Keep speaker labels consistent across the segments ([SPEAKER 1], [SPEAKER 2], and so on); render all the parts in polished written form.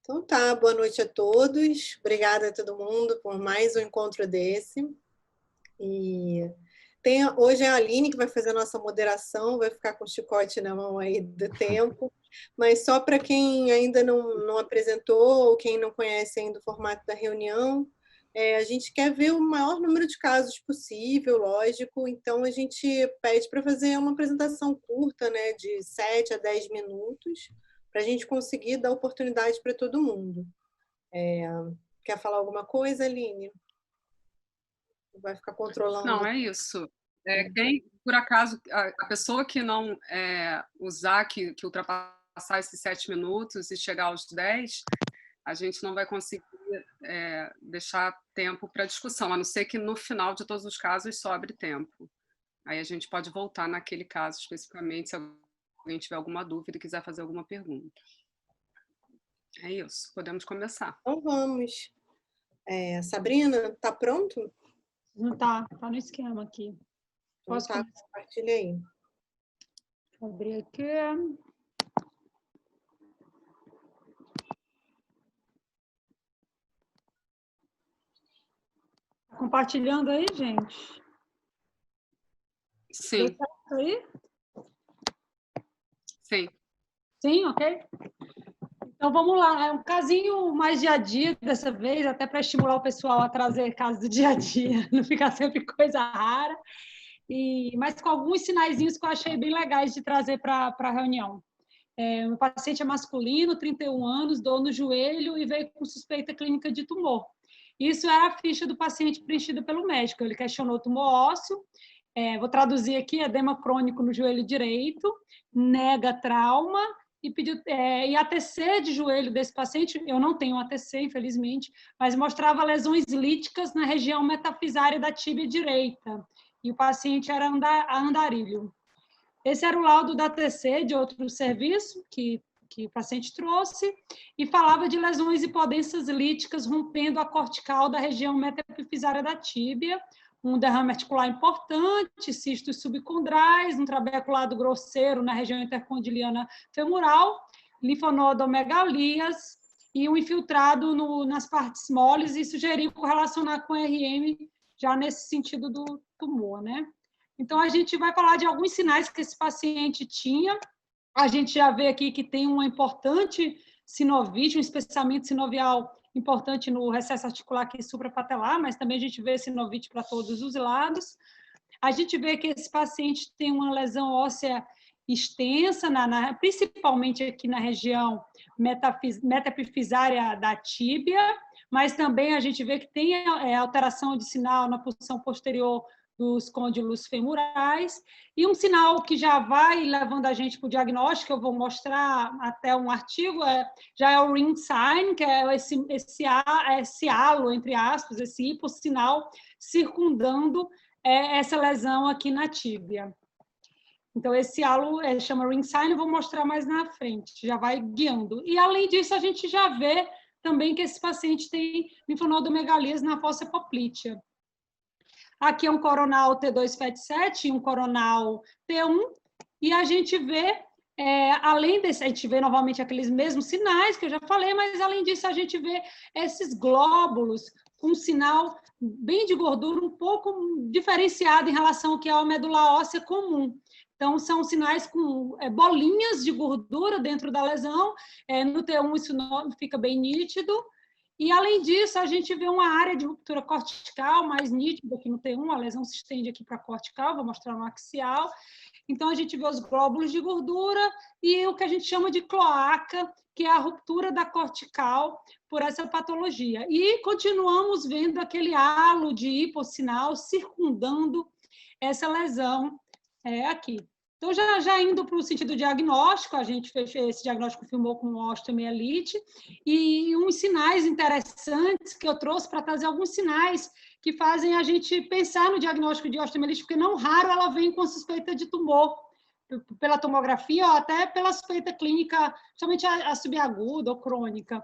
[SPEAKER 1] Então tá, boa noite a todos. Obrigada a todo mundo por mais um encontro desse. E hoje é a Aline que vai fazer a nossa moderação, vai ficar com o chicote na mão aí do tempo. Mas só para quem ainda não apresentou ou quem não conhece ainda o formato da reunião, a gente quer ver o maior número de casos possível, lógico. Então a gente pede para fazer uma apresentação curta, né, de 7 a 10 minutos, para a gente conseguir dar oportunidade para todo mundo. Quer falar alguma coisa, Aline? Vai ficar controlando?
[SPEAKER 2] Não, é isso. Quem, por acaso, a pessoa que não usar, que ultrapassar esses 7 minutos e chegar aos 10, a gente não vai conseguir deixar tempo para discussão, a não ser que no final de todos os casos sobre tempo. Aí a gente pode voltar naquele caso especificamente, se alguém tiver alguma dúvida e quiser fazer alguma pergunta. É isso, podemos começar.
[SPEAKER 1] Então vamos. Sabrina, está pronto?
[SPEAKER 3] Não tá no esquema aqui.
[SPEAKER 1] Posso compartilhar aí.
[SPEAKER 3] Vou abrir aqui. Tá compartilhando aí, gente?
[SPEAKER 2] Sim.
[SPEAKER 3] Deu certo aí?
[SPEAKER 2] Sim.
[SPEAKER 3] Sim, ok? Então vamos lá, é um casinho mais dia a dia dessa vez, até para estimular o pessoal a trazer casos do dia a dia, não ficar sempre coisa rara, mas com alguns sinaizinhos que eu achei bem legais de trazer para a reunião. O paciente é masculino, 31 anos, dor no joelho e veio com suspeita clínica de tumor. Isso era a ficha do paciente preenchida pelo médico, ele questionou tumor ósseo, vou traduzir aqui, edema crônico no joelho direito, nega trauma, e pediu e ATC de joelho desse paciente, eu não tenho ATC, infelizmente, mas mostrava lesões líticas na região metafisária da tíbia direita, e o paciente era andarilho. Esse era o laudo da ATC de outro serviço que o paciente trouxe, e falava de lesões hipodensas líticas rompendo a cortical da região metafisária da tíbia, um derrame articular importante, cistos subcondrais, um trabeculado grosseiro na região intercondiliana femoral, linfonodomegalias e um infiltrado nas partes moles, e sugeriu correlacionar com RM já nesse sentido do tumor, né? Então, a gente vai falar de alguns sinais que esse paciente tinha. A gente já vê aqui que tem uma importante sinovite, um espessamento sinovial importante no recesso articular aqui suprapatelar, mas também a gente vê sinovite para todos os lados. A gente vê que esse paciente tem uma lesão óssea extensa, principalmente aqui na região metaepifisária da tíbia, mas também a gente vê que tem alteração de sinal na posição posterior dos côndilos femorais, e um sinal que já vai levando a gente para o diagnóstico, eu vou mostrar até um artigo, já é o ring sign, que é esse halo, entre aspas, esse hipossinal circundando essa lesão aqui na tíbia. Então, esse halo chama ring sign, eu vou mostrar mais na frente, já vai guiando. E, além disso, a gente já vê também que esse paciente tem linfonodomegalias na fossa poplítea. Aqui é um coronal T2-FET7 e um coronal T1, e a gente vê, além desse, a gente vê novamente aqueles mesmos sinais que eu já falei, mas além disso a gente vê esses glóbulos com um sinal bem de gordura, um pouco diferenciado em relação ao que é a medula óssea comum. Então, são sinais com bolinhas de gordura dentro da lesão, no T1 isso não fica bem nítido. E, além disso, a gente vê uma área de ruptura cortical mais nítida aqui no T1, a lesão se estende aqui para a cortical, vou mostrar no axial. Então, a gente vê os glóbulos de gordura e o que a gente chama de cloaca, que é a ruptura da cortical por essa patologia. E continuamos vendo aquele halo de hipossinal circundando essa lesão aqui. Então, já indo para o sentido diagnóstico, a gente fez esse diagnóstico, filmou com osteomielite, e uns sinais interessantes que eu trouxe para trazer alguns sinais que fazem a gente pensar no diagnóstico de osteomielite, porque não raro ela vem com suspeita de tumor, pela tomografia ou até pela suspeita clínica, somente a subaguda ou crônica.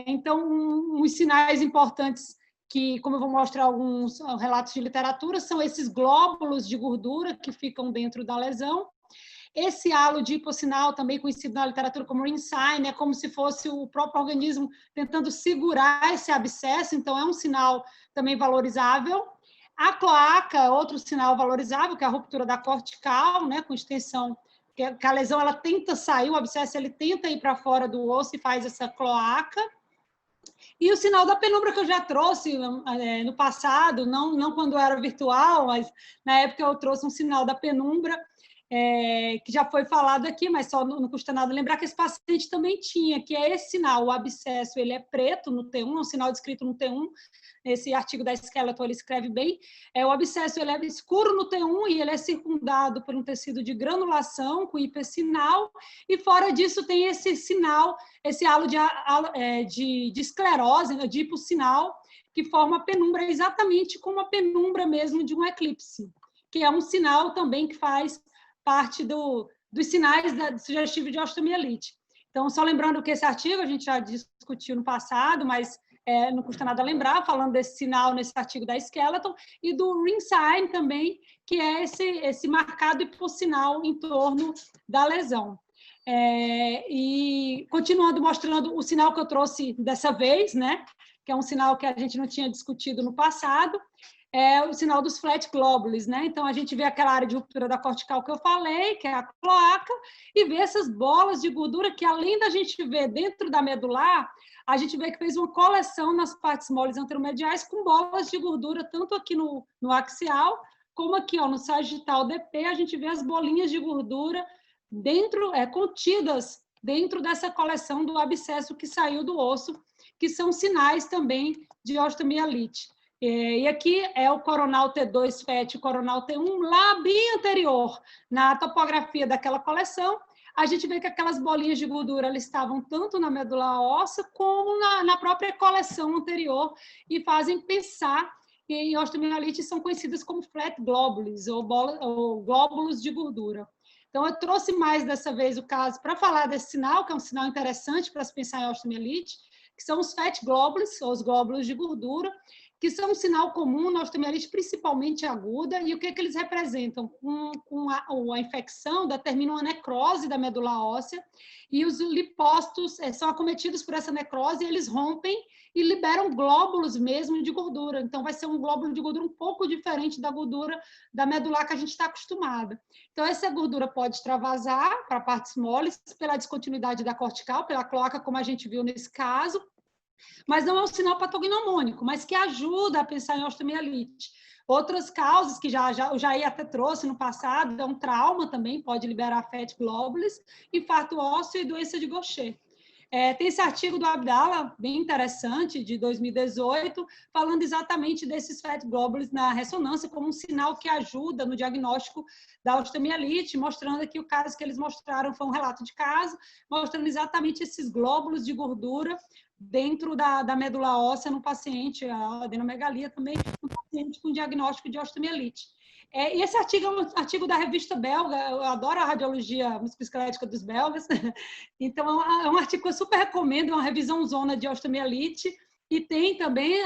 [SPEAKER 3] Então, uns sinais importantes que, como eu vou mostrar alguns relatos de literatura, são esses glóbulos de gordura que ficam dentro da lesão. esse halo de hipossinal, também conhecido na literatura como ring sign, é como se fosse o próprio organismo tentando segurar esse abscesso, então é um sinal também valorizável. A cloaca, outro sinal valorizável, que é a ruptura da cortical, né, com extensão, que a lesão ela tenta sair, o abscesso ele tenta ir para fora do osso e faz essa cloaca. E o sinal da penumbra que eu já trouxe no passado, não quando era virtual, mas na época eu trouxe um sinal da penumbra, que já foi falado aqui, mas só não custa nada lembrar que esse paciente também tinha, que é esse sinal, o abscesso, ele é preto no T1, é um sinal descrito no T1, esse artigo da Skeleton ele escreve bem, o abscesso ele é escuro no T1 e ele é circundado por um tecido de granulação com hipersinal, e fora disso tem esse sinal, esse halo de esclerose, né, de hipossinal, que forma a penumbra exatamente como a penumbra mesmo de um eclipse, que é um sinal também que faz parte dos sinais sugestivos de osteomielite. Então, só lembrando que esse artigo a gente já discutiu no passado, mas não custa nada lembrar, falando desse sinal nesse artigo da Skeleton, e do ring sign também, que é esse marcado hipossinal em torno da lesão. E continuando mostrando o sinal que eu trouxe dessa vez, né, que é um sinal que a gente não tinha discutido no passado, é o sinal dos flat globules, né? Então, a gente vê aquela área de ruptura da cortical que eu falei, que é a cloaca, e vê essas bolas de gordura que, além da gente ver dentro da medular, a gente vê que fez uma coleção nas partes moles anteromediais com bolas de gordura, tanto aqui no axial, como aqui no sagital DP, a gente vê as bolinhas de gordura dentro, contidas dentro dessa coleção do abscesso que saiu do osso, que são sinais também de osteomielite. E aqui é o coronal T2 FET, o coronal T1, lá bem anterior, na topografia daquela coleção, a gente vê que aquelas bolinhas de gordura elas estavam tanto na medula óssea como na própria coleção anterior e fazem pensar que em osteomielite são conhecidas como flat globules, ou glóbulos de gordura. Então, eu trouxe mais dessa vez o caso para falar desse sinal, que é um sinal interessante para se pensar em osteomielite, que são os fat globules, ou os glóbulos de gordura, que são um sinal comum na osteomielite, principalmente aguda, e o que eles representam? Com a infecção, determina uma necrose da medula óssea, e os lipócitos são acometidos por essa necrose, e eles rompem e liberam glóbulos mesmo de gordura. Então, vai ser um glóbulo de gordura um pouco diferente da gordura da medular que a gente está acostumada. Então, essa gordura pode extravasar para partes moles, pela descontinuidade da cortical, pela cloaca, como a gente viu nesse caso, mas não é um sinal patognomônico, mas que ajuda a pensar em osteomielite. Outras causas que o Jair até trouxe no passado, é um trauma também, pode liberar fat globules, infarto ósseo e doença de Gaucher. Tem esse artigo do Abdallah, bem interessante, de 2018, falando exatamente desses fat globules na ressonância como um sinal que ajuda no diagnóstico da osteomielite, mostrando aqui o caso que eles mostraram, foi um relato de caso, mostrando exatamente esses glóbulos de gordura dentro da medula óssea no paciente, a adenomegalia também, no paciente com diagnóstico de osteomielite. E esse artigo é um artigo da revista belga, eu adoro a radiologia musculoesquelética dos belgas, então é um artigo que eu super recomendo, é uma revisão zona de osteomielite, e tem também,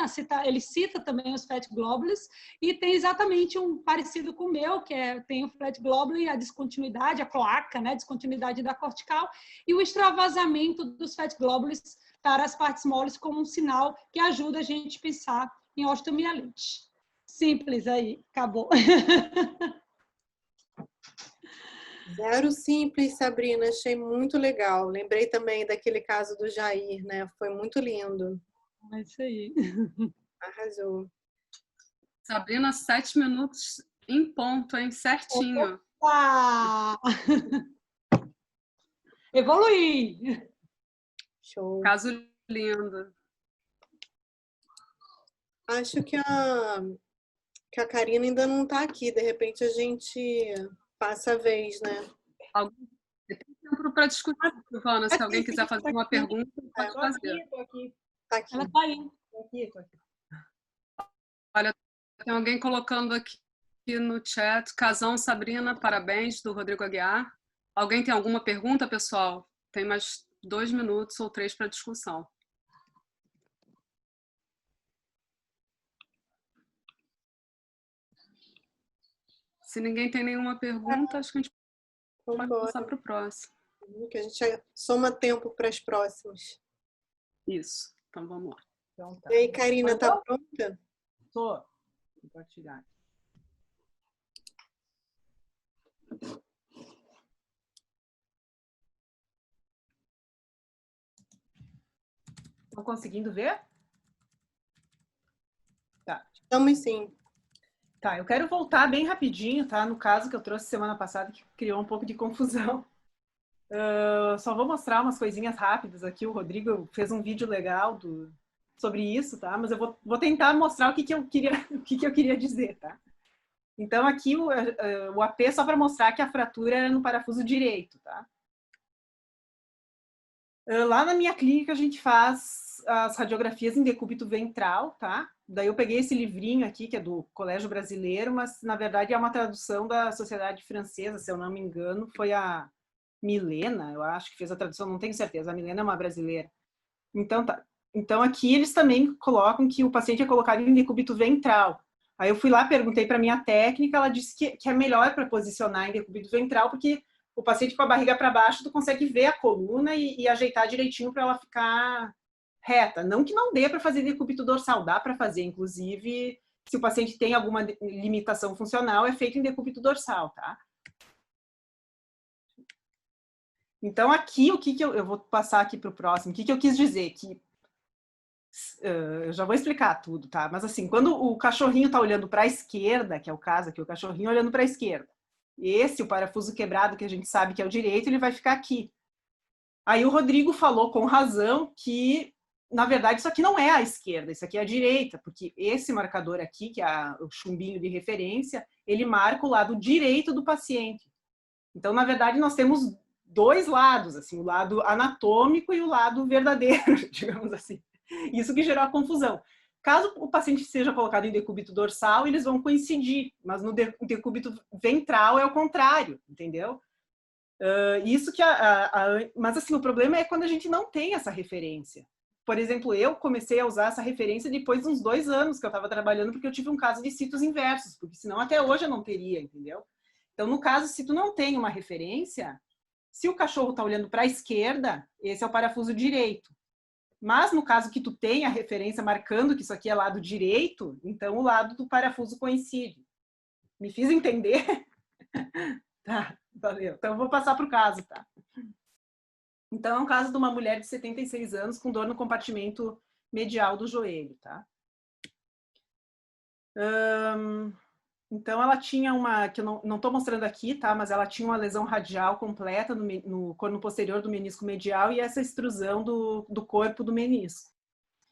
[SPEAKER 3] ele cita também os fat globules, e tem exatamente um parecido com o meu, que tem o fat globule e a descontinuidade, a cloaca, né, descontinuidade da cortical, e o extravasamento dos fat globules para as partes moles como um sinal que ajuda a gente a pensar em osteomielite. Simples aí, acabou.
[SPEAKER 1] Zero simples, Sabrina, achei muito legal. Lembrei também daquele caso do Jair, né? Foi muito lindo.
[SPEAKER 3] É isso aí.
[SPEAKER 1] Arrasou.
[SPEAKER 2] Sabrina, 7 minutos em ponto, hein? Certinho.
[SPEAKER 3] Opa! Evoluí!
[SPEAKER 1] Show.
[SPEAKER 2] Caso lindo.
[SPEAKER 1] Acho que a Karina ainda não está aqui. De repente a gente passa a vez, né?
[SPEAKER 2] Tem tempo para discutir, Silvana. Se alguém quiser fazer uma pergunta, pode fazer.
[SPEAKER 3] Estou aqui.
[SPEAKER 1] Tá aqui.
[SPEAKER 3] Ela está aí.
[SPEAKER 4] Estou aqui.
[SPEAKER 2] Olha, tem alguém colocando aqui no chat. Casão, Sabrina, parabéns, do Rodrigo Aguiar. Alguém tem alguma pergunta, pessoal? Tem mais 2 minutos ou 3 para discussão. Se ninguém tem nenhuma pergunta, acho que a gente Pode
[SPEAKER 1] Vambora,
[SPEAKER 2] passar para o próximo.
[SPEAKER 1] que a gente soma tempo para as próximas.
[SPEAKER 2] Isso. Então, vamos lá.
[SPEAKER 4] Então, tá.
[SPEAKER 1] E aí, Karina, tá
[SPEAKER 4] Então,
[SPEAKER 1] pronta?
[SPEAKER 4] tô. Compartilhar. Estão conseguindo ver? Tá.
[SPEAKER 1] Estamos sim.
[SPEAKER 4] Tá, eu quero voltar bem rapidinho, tá? No caso que eu trouxe semana passada, que criou um pouco de confusão. Só vou mostrar umas coisinhas rápidas aqui. O Rodrigo fez um vídeo legal sobre isso, tá? Mas eu vou tentar mostrar o que eu queria dizer, tá? Então, aqui o AP é só para mostrar que a fratura era no parafuso direito, tá? Lá na minha clínica, a gente faz as radiografias em decúbito ventral, tá? Daí eu peguei esse livrinho aqui, que é do Colégio Brasileiro, mas, na verdade, é uma tradução da Sociedade Francesa, se eu não me engano. Foi a Milena, eu acho, que fez a tradução, não tenho certeza. A Milena é uma brasileira. Então, tá. Então, aqui eles também colocam que o paciente é colocado em decúbito ventral. Aí eu fui lá, perguntei para minha técnica, ela disse que é melhor para posicionar em decúbito ventral, porque o paciente com a barriga para baixo, tu consegue ver a coluna e ajeitar direitinho para ela ficar reta. Não que não dê para fazer decúbito dorsal, dá para fazer, inclusive, se o paciente tem alguma limitação funcional, é feito em decúbito dorsal, tá? Então, aqui, o que eu vou passar aqui para o próximo, o que eu quis dizer? Que eu já vou explicar tudo, tá? Mas assim, quando o cachorrinho está olhando para a esquerda, que é o caso aqui, o cachorrinho olhando para a esquerda, esse, o parafuso quebrado, que a gente sabe que é o direito, ele vai ficar aqui. Aí o Rodrigo falou com razão que, na verdade, isso aqui não é a esquerda, isso aqui é a direita, porque esse marcador aqui, que é o chumbinho de referência, ele marca o lado direito do paciente. Então, na verdade, nós temos dois lados, assim, o lado anatômico e o lado verdadeiro, digamos assim. Isso que gerou a confusão. Caso o paciente seja colocado em decúbito dorsal, eles vão coincidir, mas no decúbito ventral é o contrário, entendeu? Isso que mas assim, o problema é quando a gente não tem essa referência. Por exemplo, eu comecei a usar essa referência depois de uns 2 anos que eu estava trabalhando, porque eu tive um caso de citos inversos, porque senão até hoje eu não teria, entendeu? Então, no caso, se tu não tem uma referência, se o cachorro está olhando para a esquerda, esse é o parafuso direito. Mas, no caso que tu tenha a referência marcando que isso aqui é lado direito, então o lado do parafuso coincide. Me fiz entender? Tá, valeu. Então, eu vou passar para o caso, tá? Então, é um caso de uma mulher de 76 anos com dor no compartimento medial do joelho, tá? Então, ela tinha que eu não estou mostrando aqui, tá? Mas ela tinha uma lesão radial completa no corno posterior do menisco medial e essa extrusão do corpo do menisco.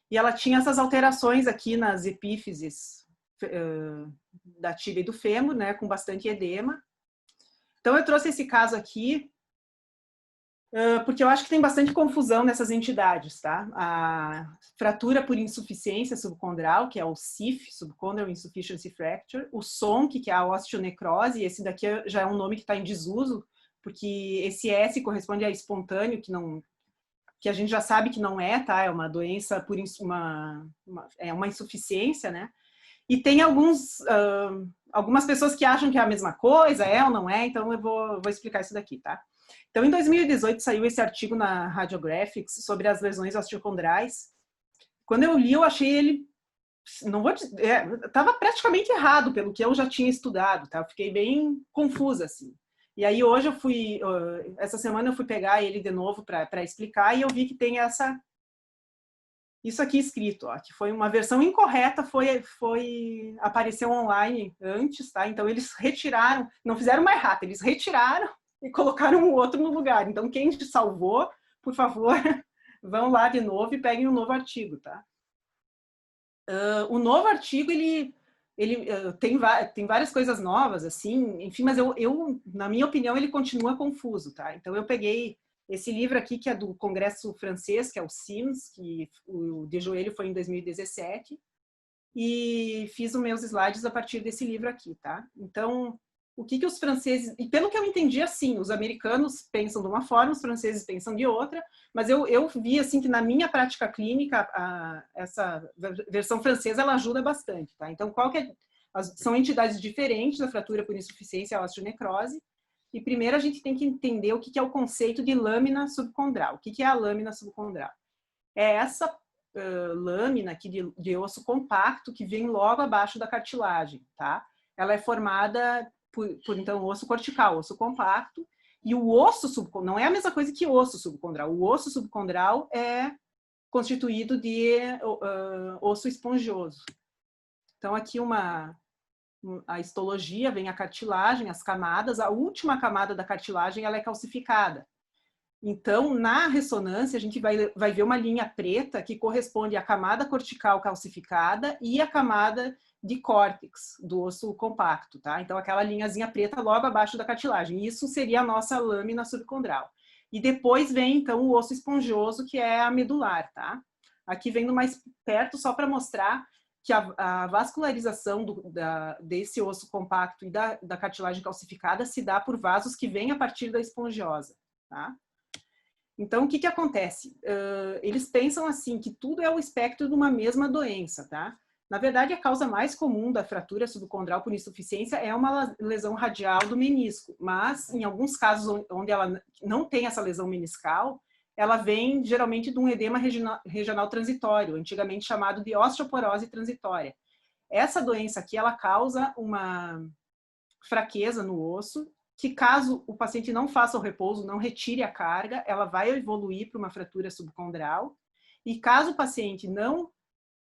[SPEAKER 4] E ela tinha essas alterações aqui nas epífises da tíbia e do fêmur, né? Com bastante edema. Então, eu trouxe esse caso aqui porque eu acho que tem bastante confusão nessas entidades, tá? A fratura por insuficiência subcondral, que é o SIF, Subchondral Insufficiency Fracture, o SONC, que é a osteonecrose, esse daqui já é um nome que está em desuso, porque esse S corresponde a espontâneo, que a gente já sabe que não é, tá? É uma doença por é uma insuficiência, né? E tem algumas pessoas que acham que é a mesma coisa, é ou não é, então eu vou explicar isso daqui, tá? Então, em 2018, saiu esse artigo na Radiographics sobre as lesões osteocondrais. Quando eu li, eu achei ele, não vou dizer, estava praticamente errado pelo que eu já tinha estudado, tá? Eu fiquei bem confusa, assim. E aí, hoje essa semana eu fui pegar ele de novo para explicar e eu vi que tem isso aqui escrito, ó, que foi uma versão incorreta, apareceu online antes, tá? Então, eles retiraram, não fizeram uma errata, eles retiraram e colocaram um outro no lugar. Então, quem te salvou, por favor, vão lá de novo e peguem um novo artigo, tá? O novo artigo, ele tem várias coisas novas, assim, enfim, mas na minha opinião, ele continua confuso, tá? Então, eu peguei esse livro aqui, que é do Congresso Francês, que é o CIMS, que o de joelho foi em 2017, e fiz os meus slides a partir desse livro aqui, tá? Então, o que os franceses... E pelo que eu entendi, assim, os americanos pensam de uma forma, os franceses pensam de outra, mas eu vi, assim, que na minha prática clínica, essa versão francesa, ela ajuda bastante, tá? Então, são entidades diferentes da fratura por insuficiência à osteonecrose, E primeiro a gente tem que entender o que é o conceito de lâmina subcondral. O que é a lâmina subcondral? É essa lâmina aqui de osso compacto que vem logo abaixo da cartilagem, tá? Ela é formada por então, osso cortical, osso compacto, e o osso subcondral, não é a mesma coisa que osso subcondral. O osso subcondral é constituído de osso esponjoso. Então, aqui a histologia, vem a cartilagem, as camadas, a última camada da cartilagem ela é calcificada. Então, na ressonância, a gente vai ver uma linha preta que corresponde à camada cortical calcificada e à camada de córtex do osso compacto, tá? Então, aquela linhazinha preta logo abaixo da cartilagem. Isso seria a nossa lâmina subcondral. E depois vem, então, o osso esponjoso, que é a medular, tá? Aqui vendo mais perto, só para mostrar que a vascularização desse osso compacto e da cartilagem calcificada se dá por vasos que vêm a partir da espongiosa, tá? Então, o que acontece? Eles pensam assim, que tudo é o espectro de uma mesma doença, tá? Na verdade, a causa mais comum da fratura subcondral por insuficiência é uma lesão radial do menisco, mas em alguns casos onde ela não tem essa lesão meniscal, ela vem geralmente de um edema regional transitório, antigamente chamado de osteoporose transitória. Essa doença aqui, ela causa uma fraqueza no osso, que caso o paciente não faça o repouso, não retire a carga, ela vai evoluir para uma fratura subcondral. E caso o paciente não,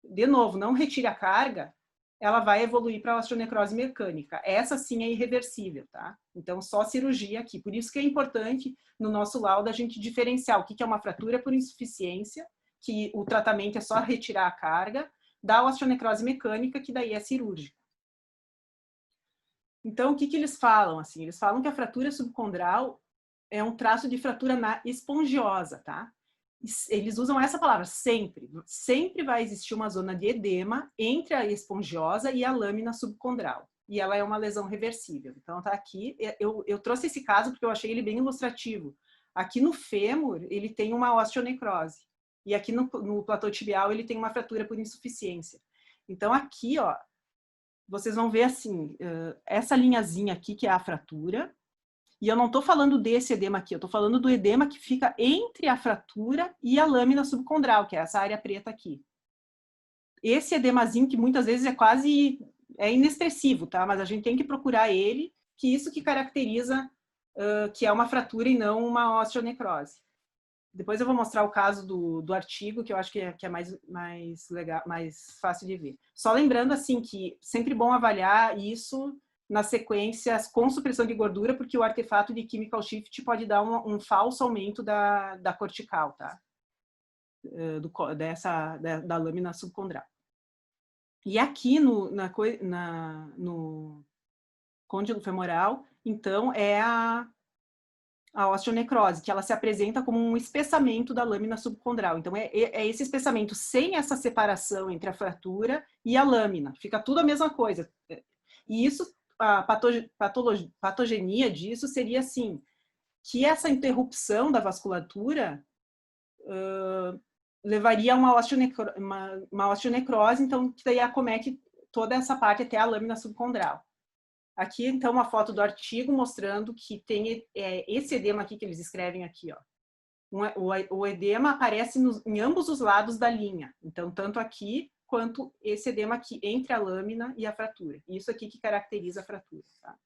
[SPEAKER 4] de novo, não retire a carga, ela vai evoluir para a osteonecrose mecânica. Essa sim é irreversível, tá? Então, só cirurgia aqui. Por isso que é importante, no nosso laudo, a gente diferenciar o que é uma fratura por insuficiência, que o tratamento é só retirar a carga, da osteonecrose mecânica, que daí é cirúrgica. Então, o que eles falam? Assim, eles falam que a fratura subcondral é um traço de fratura na espongiosa, tá? Eles usam essa palavra, sempre. Sempre vai existir uma zona de edema entre a espongiosa e a lâmina subcondral. E ela é uma lesão reversível. Então, tá aqui. Eu trouxe esse caso porque eu achei ele bem ilustrativo. Aqui no fêmur, ele tem uma osteonecrose. E aqui no platô tibial, ele tem uma fratura por insuficiência. Então, aqui, ó, vocês vão ver assim, essa linhazinha aqui, que é a fratura, e eu não estou falando desse edema aqui, eu estou falando do edema que fica entre a fratura e a lâmina subcondral, que é essa área preta aqui. Esse edemazinho que muitas vezes é inexpressivo, tá? Mas a gente tem que procurar ele, que isso que caracteriza que é uma fratura e não uma osteonecrose. Depois eu vou mostrar o caso do artigo, que eu acho que é mais legal, mais fácil de ver. Só lembrando, assim, que sempre bom avaliar isso nas sequências com supressão de gordura, porque o artefato de chemical shift pode dar um falso aumento da cortical, tá? Da lâmina subcondral. E aqui no côndilo femoral, então, é a osteonecrose, que ela se apresenta como um espessamento da lâmina subcondral. Então, é esse espessamento sem essa separação entre a fratura e a lâmina. Fica tudo a mesma coisa. E isso, a patogenia disso seria assim, que essa interrupção da vasculatura levaria a uma osteonecrose, então, que daí acomete toda essa parte até a lâmina subcondral. Aqui, então, uma foto do artigo mostrando que tem esse edema aqui que eles escrevem aqui, ó. O edema aparece em ambos os lados da linha. Então, tanto aqui quanto esse edema aqui entre a lâmina e a fratura. Isso aqui que caracteriza a fratura, tá?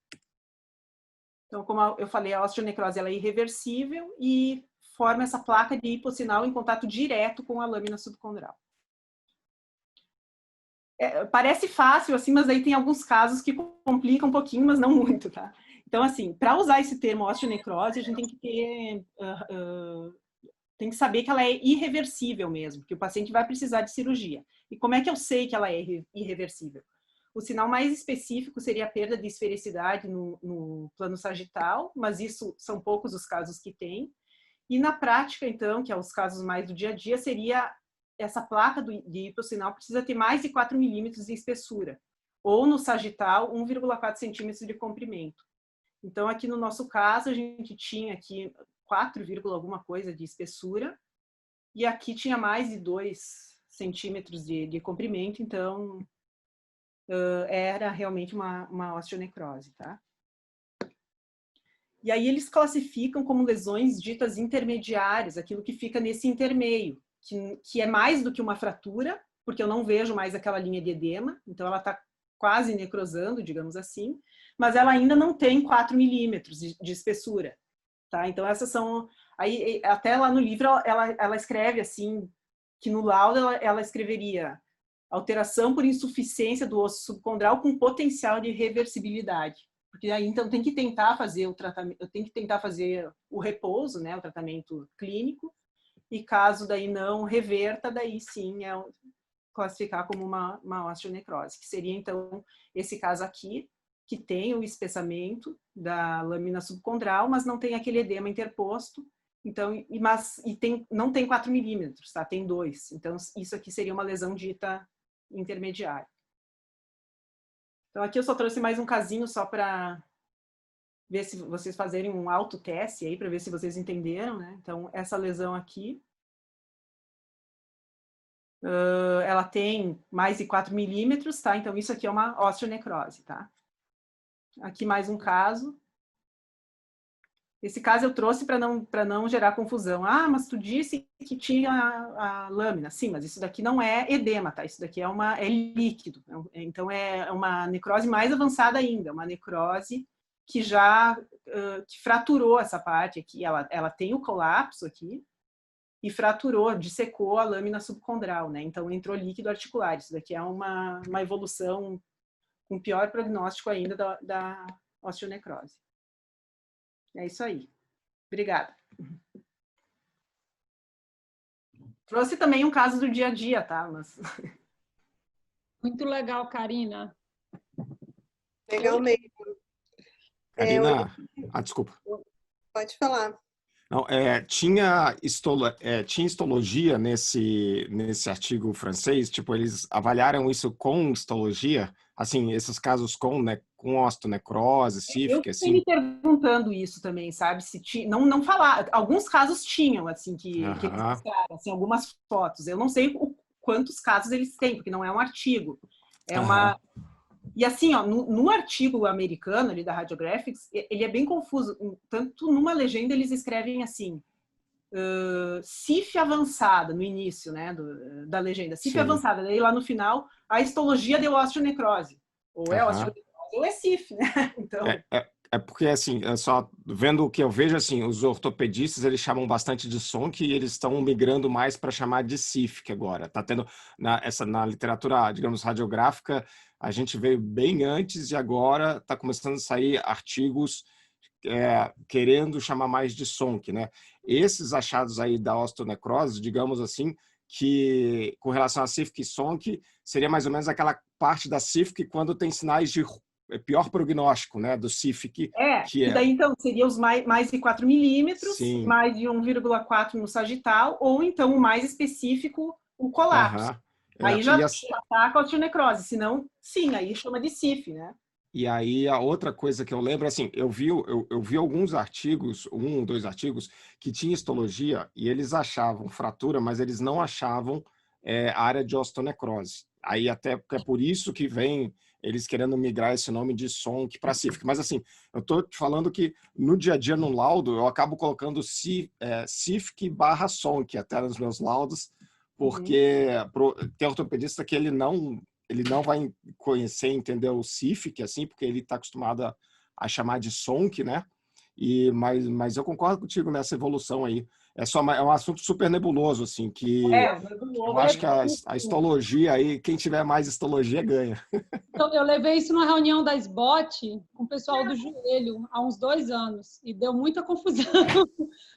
[SPEAKER 4] Então, como eu falei, a osteonecrose ela é irreversível e forma essa placa de hipossinal em contato direto com a lâmina subcondral. Parece fácil, assim, mas aí tem alguns casos que complicam um pouquinho, mas não muito, tá? Então, assim, para usar esse termo osteonecrose, a gente tem que tem que saber que ela é irreversível mesmo, que o paciente vai precisar de cirurgia. E como é que eu sei que ela é irreversível? O sinal mais específico seria a perda de esfericidade no plano sagital, mas isso são poucos os casos que tem. E na prática, então, que é os casos mais do dia a dia, seria essa placa de hipossinal precisa ter mais de 4 milímetros de espessura, ou no sagital, 1,4 centímetros de comprimento. Então, aqui no nosso caso, a gente tinha aqui 4, alguma coisa de espessura, e aqui tinha mais de 2 centímetros de comprimento, então era realmente uma osteonecrose, tá? E aí eles classificam como lesões ditas intermediárias, aquilo que fica nesse intermeio, que é mais do que uma fratura, porque eu não vejo mais aquela linha de edema, então ela está quase necrosando, digamos assim, mas ela ainda não tem 4 milímetros de espessura. Tá? Então essas são... Aí, até lá no livro ela escreve assim, que no laudo ela escreveria alteração por insuficiência do osso subcondral com potencial de reversibilidade. Porque aí então tem que tentar fazer o tratamento, eu tenho que tentar fazer o repouso, né, o tratamento clínico, e caso daí não reverta, daí sim classificar como uma osteonecrose, que seria então esse caso aqui, que tem o espessamento da lâmina subcondral, mas não tem aquele edema interposto, então, não tem 4 milímetros, tá? Tem 2. Então, isso aqui seria uma lesão dita intermediária. Então, aqui eu só trouxe mais um casinho só para ver se vocês fazerem um autoteste aí, para ver se vocês entenderam, né? Então, essa lesão aqui, ela tem mais de 4 milímetros, tá? Então, isso aqui é uma osteonecrose, tá? Aqui mais um caso. Esse caso eu trouxe para não gerar confusão. Ah, mas tu disse que tinha a lâmina. Sim, mas isso daqui não é edema, tá? Isso daqui é líquido. Então, é uma necrose mais avançada ainda. Uma necrose que já que fraturou essa parte aqui. Ela tem o colapso aqui e fraturou, dissecou a lâmina subcondral, né? Então, entrou líquido articular. Isso daqui é uma evolução com pior prognóstico ainda da osteonecrose. É isso aí. Obrigada. Trouxe também um caso do dia a dia, tá? Mas...
[SPEAKER 3] Muito legal, Karina.
[SPEAKER 1] Legal mesmo.
[SPEAKER 5] Karina, desculpa.
[SPEAKER 1] Pode falar.
[SPEAKER 5] Não, tinha histologia nesse artigo francês, tipo, eles avaliaram isso com histologia, assim, esses casos com osteonecrose, sífica, assim.
[SPEAKER 4] Eu fiquei me perguntando isso também, sabe? Se tinha, não falar, alguns casos tinham, assim, que eles mostraram, assim, algumas fotos. Eu não sei quantos casos eles têm, porque não é um artigo. É uma... E assim, ó, no artigo americano ali da Radiographics, ele é bem confuso. Tanto numa legenda eles escrevem assim, CIF avançada, no início, né, da legenda. CIF avançada, daí lá no final, a histologia deu osteonecrose. Ou é osteonecrose ou é CIF, né? Então...
[SPEAKER 5] É porque, assim, só vendo o que eu vejo, assim, os ortopedistas, eles chamam bastante de SONC e eles estão migrando mais para chamar de CIFIC agora. Tá tendo, na literatura, digamos, radiográfica, a gente veio bem antes e agora está começando a sair artigos querendo chamar mais de SONC, né? Esses achados aí da osteonecrose, digamos assim, que com relação a CIFIC e SONC, seria mais ou menos aquela parte da CIFIC quando tem sinais de pior prognóstico, né, do CIFIC.
[SPEAKER 4] E daí, então, seria os mais de 4 milímetros, mais de 1,4 no sagital, ou então o mais específico, o colapso. Aí já está com a osteonecrose, senão, sim, aí chama de CIF, né?
[SPEAKER 5] E aí, a outra coisa que eu lembro, assim, eu vi alguns artigos, 1 ou 2 artigos, que tinha histologia e eles achavam fratura, mas eles não achavam área de osteonecrose. Aí até é por isso que vem eles querendo migrar esse nome de SONC para CIFIC. Mas assim, eu estou te falando que no dia a dia, no laudo, eu acabo colocando CIFIC/SONC até nos meus laudos, porque tem ortopedista que ele não vai conhecer, entender o CIFIC, assim, porque ele está acostumado a chamar de SONC, né? Mas eu concordo contigo nessa evolução aí. É um assunto super nebuloso, assim, que eu acho que a histologia aí, quem tiver mais histologia ganha.
[SPEAKER 3] Eu levei isso numa reunião da SBOT com o pessoal do joelho há uns 2 anos e deu muita confusão,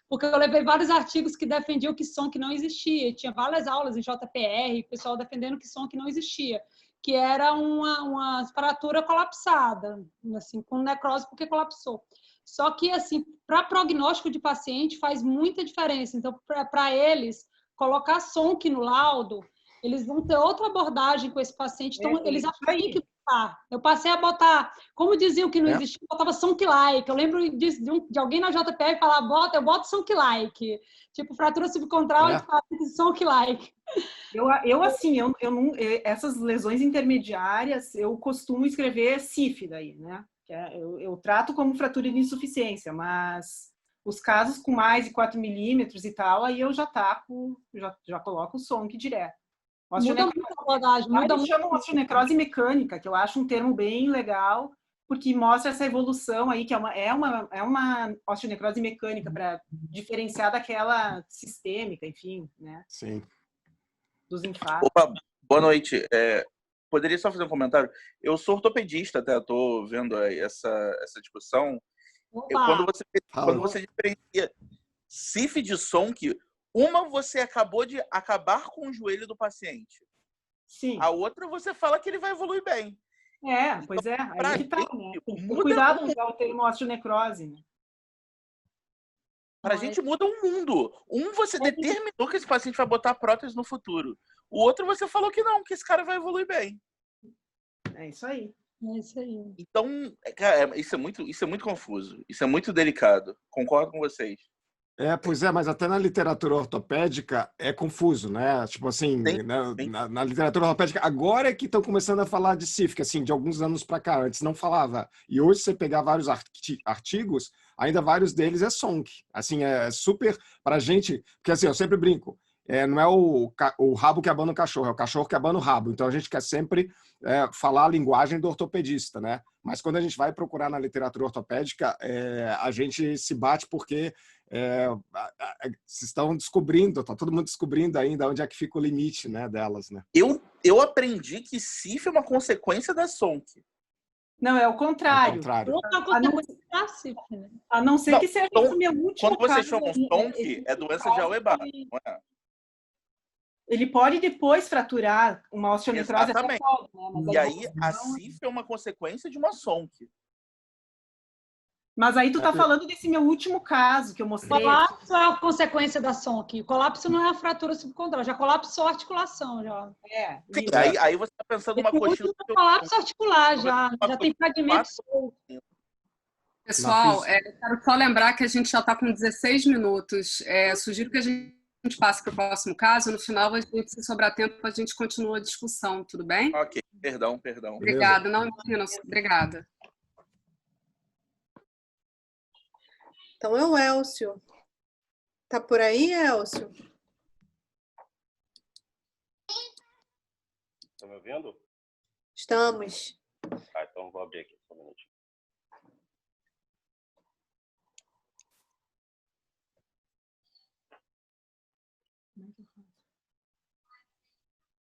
[SPEAKER 3] porque eu levei vários artigos que defendiam que SONC não existia. Tinha várias aulas em JPR, pessoal defendendo que SONC não existia, que era uma fratura colapsada, assim, com necrose porque colapsou. Só que, assim, para prognóstico de paciente faz muita diferença. Então, para eles, colocar SONC no laudo, eles vão ter outra abordagem com esse paciente. Então, eles acham que tem que botar. Eu passei a botar, como diziam que não existia, eu botava SONC-like. Eu lembro de alguém na JPR falar, eu boto SONC-like. Tipo, fratura subcondral e fala SONC-like.
[SPEAKER 4] Essas lesões intermediárias, eu costumo escrever CIF daí, né? Eu trato como fratura de insuficiência, mas os casos com mais de 4 milímetros e tal, aí eu já taco, já coloco o SONC direto.
[SPEAKER 3] Muda muito a abordagem, muda muito.
[SPEAKER 4] Chamam osteonecrose mecânica, que eu acho um termo bem legal, porque mostra essa evolução aí, que é uma osteonecrose mecânica para diferenciar daquela sistêmica, enfim, né?
[SPEAKER 5] Sim.
[SPEAKER 4] Dos infartos.
[SPEAKER 6] Opa, boa noite. Poderia só fazer um comentário? Eu sou ortopedista, até estou vendo essa discussão. Quando você diferencia CIF de SONC, uma você acabou de acabar com o joelho do paciente.
[SPEAKER 4] Sim.
[SPEAKER 6] A outra você fala que ele vai evoluir bem.
[SPEAKER 4] Pois é. Aí que tá, né?
[SPEAKER 6] Muda
[SPEAKER 4] cuidado com usar o termo osteonecrose, né?
[SPEAKER 6] Para a gente muda um mundo. Você determinou que esse paciente vai botar prótese no futuro. O outro você falou que não, que esse cara vai evoluir bem.
[SPEAKER 4] É isso aí.
[SPEAKER 3] É isso aí.
[SPEAKER 6] Então, cara, isso é muito confuso. Isso é muito delicado. Concordo com vocês.
[SPEAKER 5] Pois é, mas até na literatura ortopédica é confuso, né? Tipo assim, na literatura ortopédica, agora é que estão começando a falar de CIF, assim, de alguns anos para cá, antes não falava. E hoje, você pegar vários artigos, ainda vários deles é SONC. Assim, é super para a gente, porque assim, eu sempre brinco, não é o rabo que abana o cachorro, é o cachorro que abana o rabo. Então a gente quer sempre falar a linguagem do ortopedista, né? Mas quando a gente vai procurar na literatura ortopédica, a gente se bate porque se estão descobrindo, está todo mundo descobrindo ainda onde é que fica o limite, né, delas, né?
[SPEAKER 6] Eu aprendi que CIF é uma consequência da SONC.
[SPEAKER 4] Não, é o contrário. A não ser que seja o meu último
[SPEAKER 6] quando vocês
[SPEAKER 4] caso,
[SPEAKER 6] chamam SONC, é doença de Auerbach, não é?
[SPEAKER 4] Ele pode depois fraturar uma osteonecrose.
[SPEAKER 6] Exatamente.
[SPEAKER 4] Né?
[SPEAKER 6] E aí a CIF é uma consequência de uma SONC.
[SPEAKER 4] Mas aí tu tá falando desse meu último caso que eu mostrei.
[SPEAKER 3] O colapso é a consequência da SONC. O colapso não é a fratura subcontraral, já colapsou a articulação. Já.
[SPEAKER 6] Sim, aí você tá pensando numa coxinha...
[SPEAKER 3] Colapso articular, já tem fragmentos.
[SPEAKER 2] Pessoal, quero só lembrar que a gente já está com 16 minutos. Sugiro que a gente passe para o próximo caso. No final, se sobrar tempo, a gente continua a discussão, tudo bem?
[SPEAKER 6] Ok, perdão.
[SPEAKER 2] Obrigada. Não, imagina, obrigada.
[SPEAKER 1] Então é o Elcio. Tá por aí, Elcio?
[SPEAKER 7] Estão me ouvindo?
[SPEAKER 1] Estamos.
[SPEAKER 7] Então vou abrir aqui só um minutinho.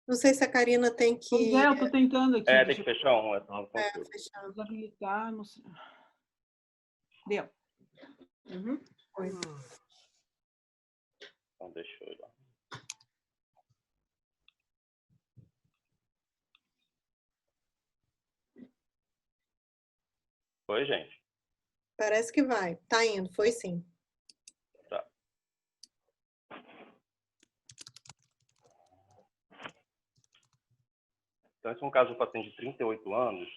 [SPEAKER 1] Não sei se a Karina tem que...
[SPEAKER 4] Pois eu tô tentando aqui.
[SPEAKER 7] Tem que fechar um.
[SPEAKER 1] Fechar.
[SPEAKER 4] Desabilitar, não sei. Deu. Uhum.
[SPEAKER 7] Então deixa eu ir lá. Oi, gente.
[SPEAKER 1] Parece que vai. Tá indo, foi sim.
[SPEAKER 7] Tá. Então, esse é um caso de um paciente de 38 anos,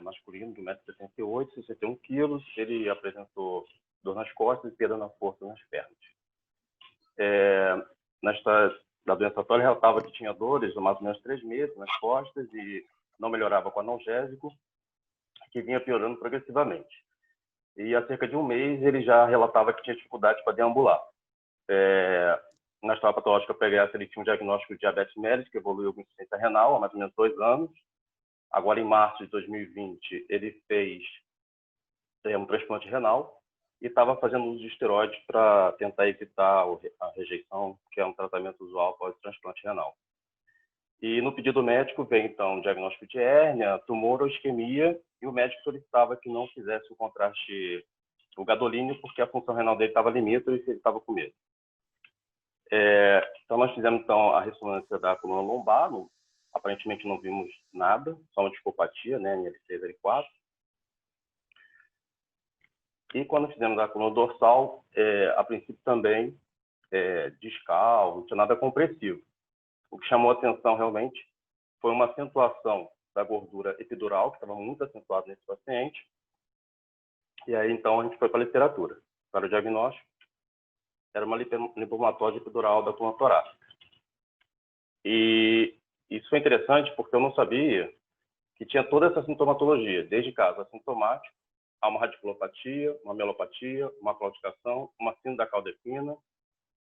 [SPEAKER 7] masculino, de 1,78 m, 61 kg. Ele apresentou dor nas costas e perda na força nas pernas. Na história da doença atual, ele relatava que tinha dores há mais ou menos 3 meses nas costas e não melhorava com analgésico, que vinha piorando progressivamente. E há cerca de um mês, ele já relatava que tinha dificuldade para deambular. Na história patológica pregressa, ele tinha um diagnóstico de diabetes mellitus, que evoluiu com insuficiência renal há mais ou menos 2 anos. Agora, em março de 2020, ele fez um transplante renal e estava fazendo uso de esteroides para tentar evitar a rejeição, que é um tratamento usual após o transplante renal. E no pedido médico veio, então, um diagnóstico de hérnia, tumor ou isquemia, e o médico solicitava que não fizesse o contraste, o gadolínio, porque a função renal dele estava limítrofe e ele estava com medo. Então, nós fizemos então, a ressonância da coluna lombar, aparentemente não vimos nada, só uma discopatia, né, NL3, L4. E quando fizemos a coluna dorsal, a princípio também discal, não tinha nada compressivo. O que chamou a atenção realmente foi uma acentuação da gordura epidural, que estava muito acentuada nesse paciente. E aí, então, a gente foi para a literatura. Para o diagnóstico, era uma linfomatose epidural da coluna torácica. E isso foi interessante porque eu não sabia que tinha toda essa sintomatologia, desde caso assintomático há uma radiculopatia, uma mielopatia, uma claudicação, uma síndrome da cauda equina,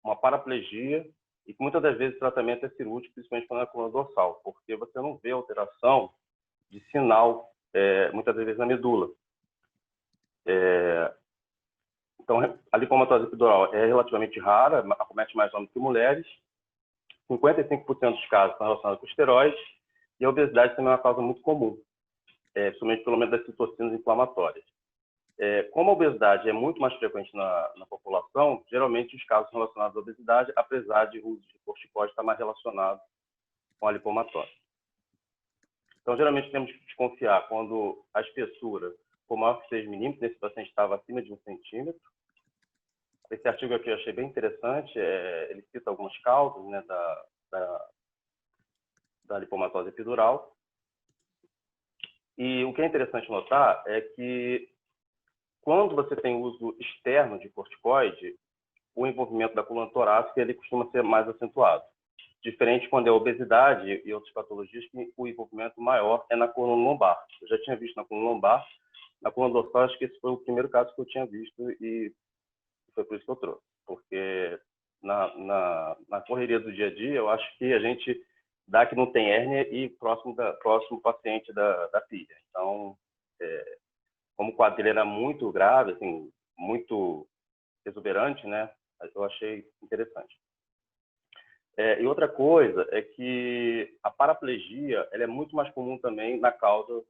[SPEAKER 7] uma paraplegia, e que muitas das vezes o tratamento é cirúrgico, principalmente quando é na coluna dorsal, porque você não vê alteração de sinal, muitas vezes na medula. Então, a lipomatose epidural é relativamente rara, acomete mais homens que mulheres. 55% dos casos estão relacionados com esteroides, e a obesidade também é uma causa muito comum, principalmente pelo menos das citocinas inflamatórias. Como a obesidade é muito mais frequente na população, geralmente os casos relacionados à obesidade, apesar de o uso de corticoide estar mais relacionado com a lipomatose. Então, geralmente temos que desconfiar quando a espessura for maior que 6 milímetros, esse paciente estava acima de 1 centímetro. Esse artigo aqui eu achei bem interessante, ele cita algumas causas, né, da lipomatose epidural. E o que é interessante notar é que quando você tem uso externo de corticoide, o envolvimento da coluna torácica ele costuma ser mais acentuado. Diferente quando é obesidade e outras patologias, que o envolvimento maior é na coluna lombar. Eu já tinha visto na coluna lombar, na coluna dorsal, acho que esse foi o primeiro caso que eu tinha visto e foi por isso que eu trouxe. Porque na correria do dia a dia, eu acho que a gente dá que não tem hérnia e próximo paciente da filha. Então, como o quadro dele era muito grave, assim, muito exuberante, né? Eu achei interessante. E outra coisa é que a paraplegia ela é muito mais comum também na causa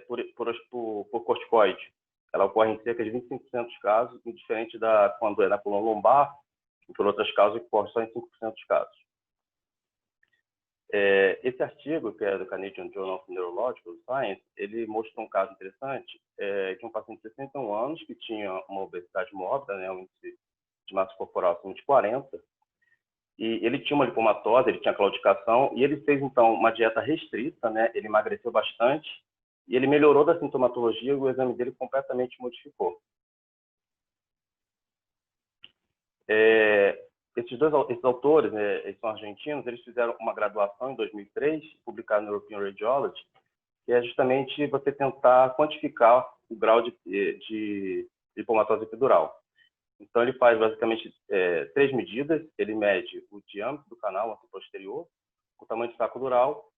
[SPEAKER 7] por corticoide. Ela ocorre em cerca de 25% dos casos, diferente quando é na coluna lombar, e por outras causas, que ocorre só em 5% dos casos. Esse artigo, que é do Canadian Journal of Neurological Science, ele mostrou um caso interessante de um paciente de 61 anos que tinha uma obesidade mórbida, né, um índice de massa corporal acima de 40, e ele tinha uma lipomatose, ele tinha claudicação, e ele fez, então, uma dieta restrita, né, ele emagreceu bastante, e ele melhorou da sintomatologia e o exame dele completamente modificou. Esses autores, né, eles são argentinos, eles fizeram uma graduação em 2003, publicada no European Radiology, que é justamente você tentar quantificar o grau de lipomatose epidural. Então, ele faz basicamente 3 medidas. Ele mede o diâmetro do canal anteposterior, o tamanho do saco dural,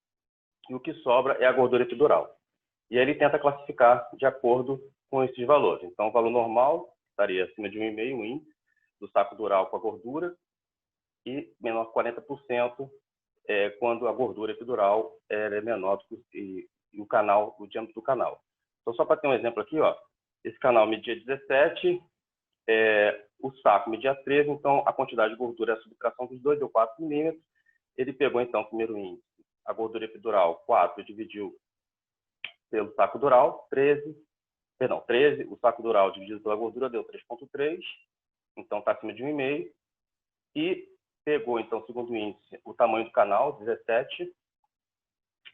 [SPEAKER 7] e o que sobra é a gordura epidural. E aí ele tenta classificar de acordo com esses valores. Então, o valor normal estaria acima de 1,5 o índice do saco dural com a gordura, e menor que 40% quando a gordura epidural é menor do que o diâmetro do canal. Então, só para ter um exemplo aqui, ó, esse canal media 17, o saco media 13, então a quantidade de gordura, a subtração dos dois deu 4 milímetros. Ele pegou, então, o primeiro índice, a gordura epidural, 4, dividiu pelo saco dural, 13, o saco dural dividido pela gordura deu 3,3, então está acima de 1,5, e pegou, então, segundo índice, o tamanho do canal, 17,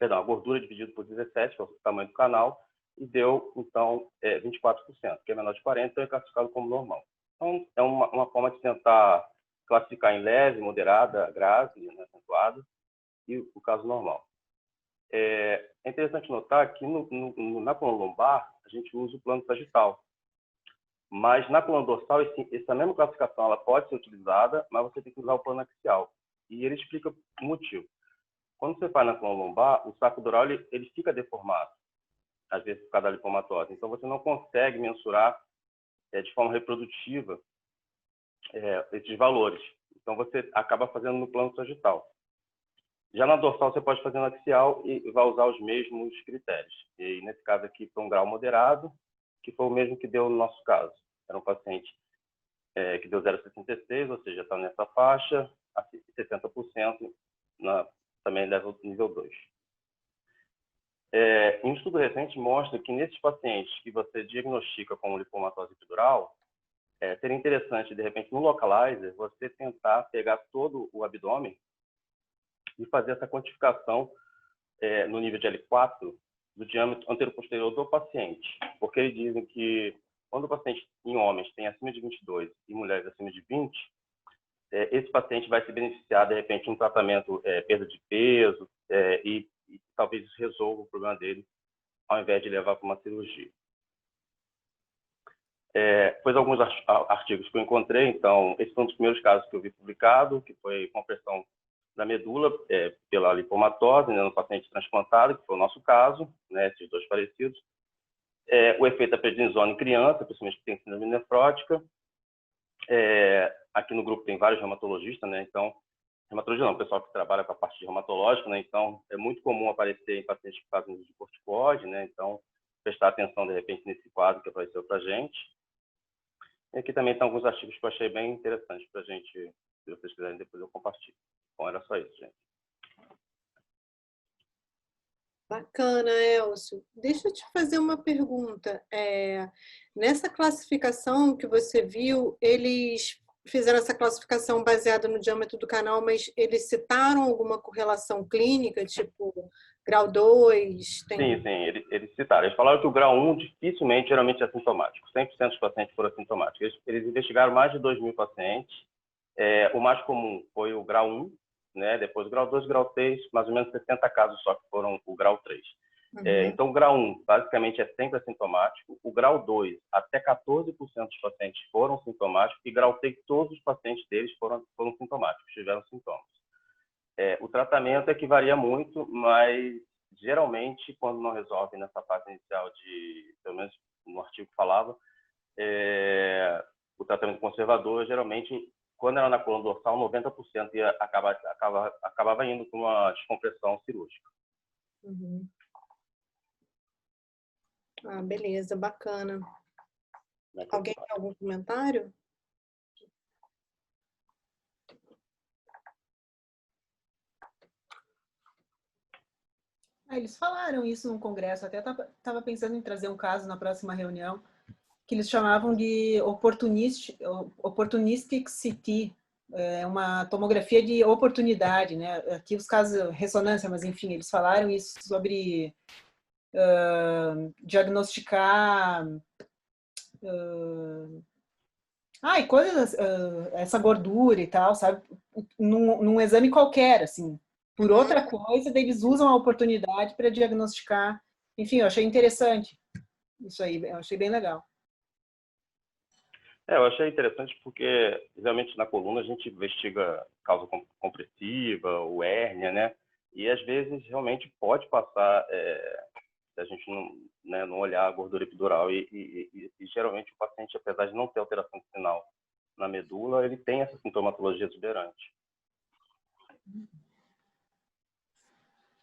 [SPEAKER 7] a gordura dividido por 17, que é o tamanho do canal, e deu, então, 24%, que é menor de 40, então é classificado como normal. Então, é uma forma de tentar classificar em leve, moderada, grave, né, acentuada, e o caso normal. É interessante notar que na coluna lombar, a gente usa o plano sagital. Mas na coluna dorsal, essa mesma classificação ela pode ser utilizada, mas você tem que usar o plano axial. E ele explica o motivo. Quando você faz na coluna lombar, o saco dural ele fica deformado, às vezes por causa da lipomatose. Então, você não consegue mensurar de forma reprodutiva esses valores. Então, você acaba fazendo no plano sagital. Já na dorsal, você pode fazer no axial e vai usar os mesmos critérios. E nesse caso aqui, foi um grau moderado, que foi o mesmo que deu no nosso caso. Era um paciente que deu 0,66, ou seja, está nessa faixa, a 60% também nível 2. Um estudo recente mostra que nesses pacientes que você diagnostica como lipomatose epidural, seria interessante, de repente, no localizer, você tentar pegar todo o abdômen e fazer essa quantificação no nível de L4 do diâmetro anteroposterior do paciente. Porque eles dizem que quando o paciente em homens tem acima de 22 e mulheres acima de 20, esse paciente vai se beneficiar, de repente, de um tratamento perda de peso e talvez isso resolva o problema dele, ao invés de levar para uma cirurgia. Depois alguns artigos que eu encontrei, então, esse foi um dos primeiros casos que eu vi publicado, que foi compressão da medula pela lipomatose, né, no paciente transplantado, que foi o nosso caso, né, esses dois parecidos. O efeito da prednisona em criança, principalmente que tem síndrome nefrótica. Aqui no grupo tem vários reumatologistas, né, então, reumatologia não, o pessoal que trabalha com a parte de reumatológica, né, então é muito comum aparecer em pacientes que fazem uso de corticoide, né, então prestar atenção, de repente, nesse quadro que apareceu para a gente. E aqui também tem alguns artigos que eu achei bem interessantes para a gente, se vocês quiserem, depois eu compartilho. Bom, era só isso, gente.
[SPEAKER 1] Bacana, Elcio. Deixa eu te fazer uma pergunta. Nessa classificação que você viu, eles fizeram essa classificação baseada no diâmetro do canal, mas eles citaram alguma correlação clínica, tipo grau 2?
[SPEAKER 7] Sim, eles citaram. Eles falaram que o grau 1 dificilmente, geralmente é assintomático. 100% dos pacientes foram assintomáticos. Eles investigaram mais de 2.000 pacientes. O mais comum foi o grau 1, né? Depois o grau 2, grau 3, mais ou menos 60 casos só que foram o grau 3. Então, o grau 1, basicamente, é sempre assintomático. O grau 2, até 14% dos pacientes foram sintomáticos. E grau 3, todos os pacientes deles foram sintomáticos, tiveram sintomas. O tratamento é que varia muito, mas, geralmente, quando não resolve nessa fase inicial pelo menos no artigo falava, o tratamento conservador, geralmente, quando era na coluna dorsal, 90% acabava indo com uma descompressão cirúrgica.
[SPEAKER 1] Uhum. Beleza, bacana. Alguém tem algum comentário?
[SPEAKER 4] Eles falaram isso num congresso, até estava pensando em trazer um caso na próxima reunião, que eles chamavam de opportunistic CT, uma tomografia de oportunidade, né? Aqui os casos ressonância, mas enfim, eles falaram isso sobre diagnosticar coisas, essa gordura e tal, sabe? Num exame qualquer, assim. Por outra coisa, eles usam a oportunidade para diagnosticar. Enfim, eu achei interessante isso aí, eu achei bem legal.
[SPEAKER 7] Eu achei interessante porque, realmente, na coluna a gente investiga causa compressiva, ou hérnia, né? E, às vezes, realmente pode passar, se a gente não olhar a gordura epidural. E, geralmente, o paciente, apesar de não ter alteração de sinal na medula, ele tem essa sintomatologia exuberante.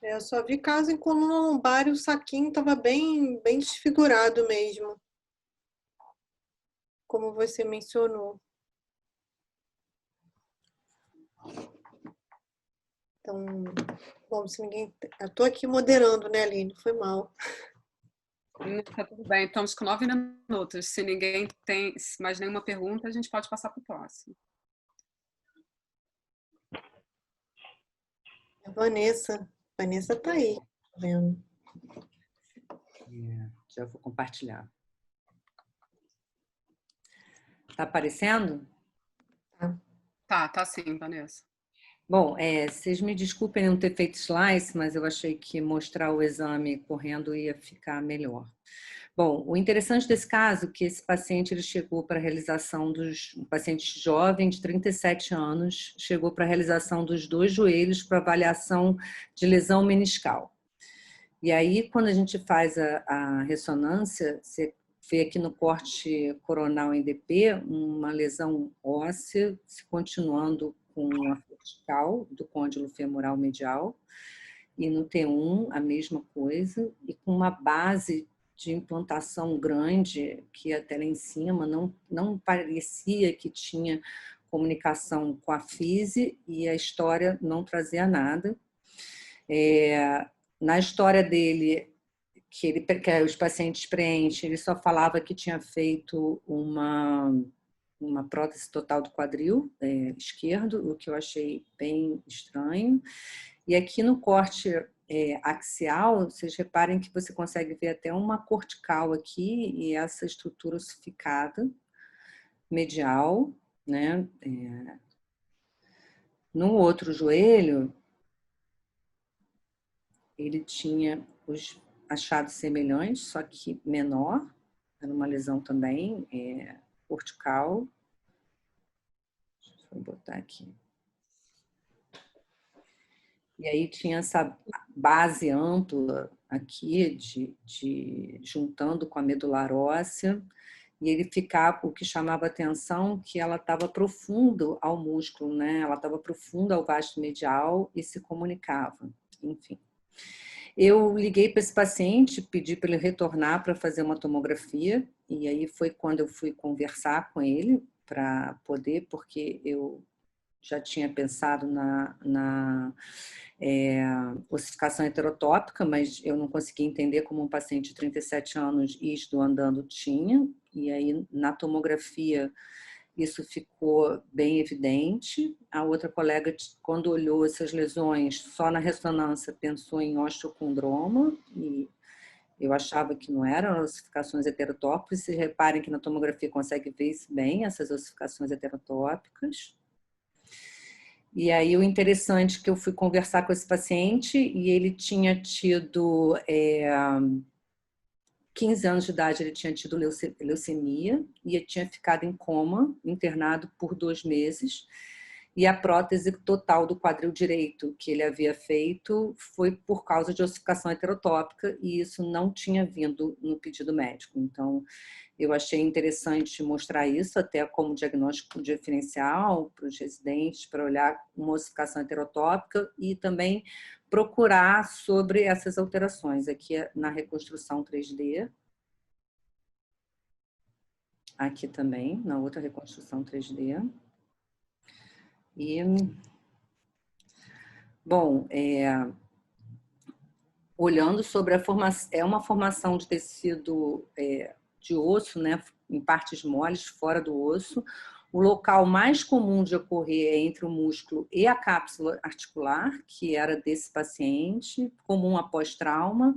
[SPEAKER 1] Eu só vi caso em coluna lombar e o saquinho estava bem desfigurado mesmo, como você mencionou. Então, bom, se ninguém... Eu estou aqui moderando, né, Aline? Foi mal.
[SPEAKER 2] Tá tudo bem, estamos com 9 minutos. Se ninguém tem mais nenhuma pergunta, a gente pode passar para o próximo.
[SPEAKER 1] A Vanessa está aí, tá vendo?
[SPEAKER 8] Já vou compartilhar. Tá aparecendo?
[SPEAKER 2] Tá sim, Vanessa.
[SPEAKER 8] Bom, vocês me desculpem não ter feito slides, mas eu achei que mostrar o exame correndo ia ficar melhor. Bom, o interessante desse caso é que esse paciente ele chegou para a realização um paciente jovem de 37 anos, chegou para a realização dos 2 joelhos para avaliação de lesão meniscal. E aí, quando a gente faz a ressonância, você vê aqui no corte coronal em DP uma lesão óssea, se continuando com a vertical do côndilo femoral medial, e no T1 a mesma coisa, e com uma base de implantação grande, que até lá em cima não parecia que tinha comunicação com a fise, e a história não trazia nada. Na história dele, que os pacientes preenchem, ele só falava que tinha feito uma prótese total do quadril esquerdo, o que eu achei bem estranho. E aqui no corte axial, vocês reparem que você consegue ver até uma cortical aqui e essa estrutura ossificada medial, né? No outro joelho, ele tinha os achados semelhantes, só que menor, Era uma lesão também cortical. Deixa eu botar aqui. E aí tinha essa base ampla aqui, juntando com a medular óssea, e ele ficava, o que chamava atenção, que ela estava profundo ao músculo, né? Ela estava profunda ao vasto medial e se comunicava, enfim. Eu liguei para esse paciente, pedi para ele retornar para fazer uma tomografia, e aí foi quando eu fui conversar com ele para poder, porque eu já tinha pensado na ossificação heterotópica, mas eu não conseguia entender como um paciente de 37 anos isto andando tinha, e aí na tomografia isso ficou bem evidente. A outra colega, quando olhou essas lesões, só na ressonância pensou em osteocondroma, e eu achava que não eram ossificações heterotópicas. Vocês reparem que na tomografia consegue ver isso bem, essas ossificações heterotópicas. E aí o interessante é que eu fui conversar com esse paciente e ele tinha tido 15 anos de idade, ele tinha tido leucemia e ele tinha ficado em coma, internado por 2 meses. E a prótese total do quadril direito que ele havia feito foi por causa de ossificação heterotópica, e isso não tinha vindo no pedido médico. Então, eu achei interessante mostrar isso até como diagnóstico diferencial para os residentes, para olhar uma ossificação heterotópica e também procurar sobre essas alterações. Aqui na reconstrução 3D. Aqui também, na outra reconstrução 3D. E, bom, olhando sobre a formação, é uma formação de tecido de osso, né, em partes moles, fora do osso. O local mais comum de ocorrer é entre o músculo e a cápsula articular, que era desse paciente, comum após trauma,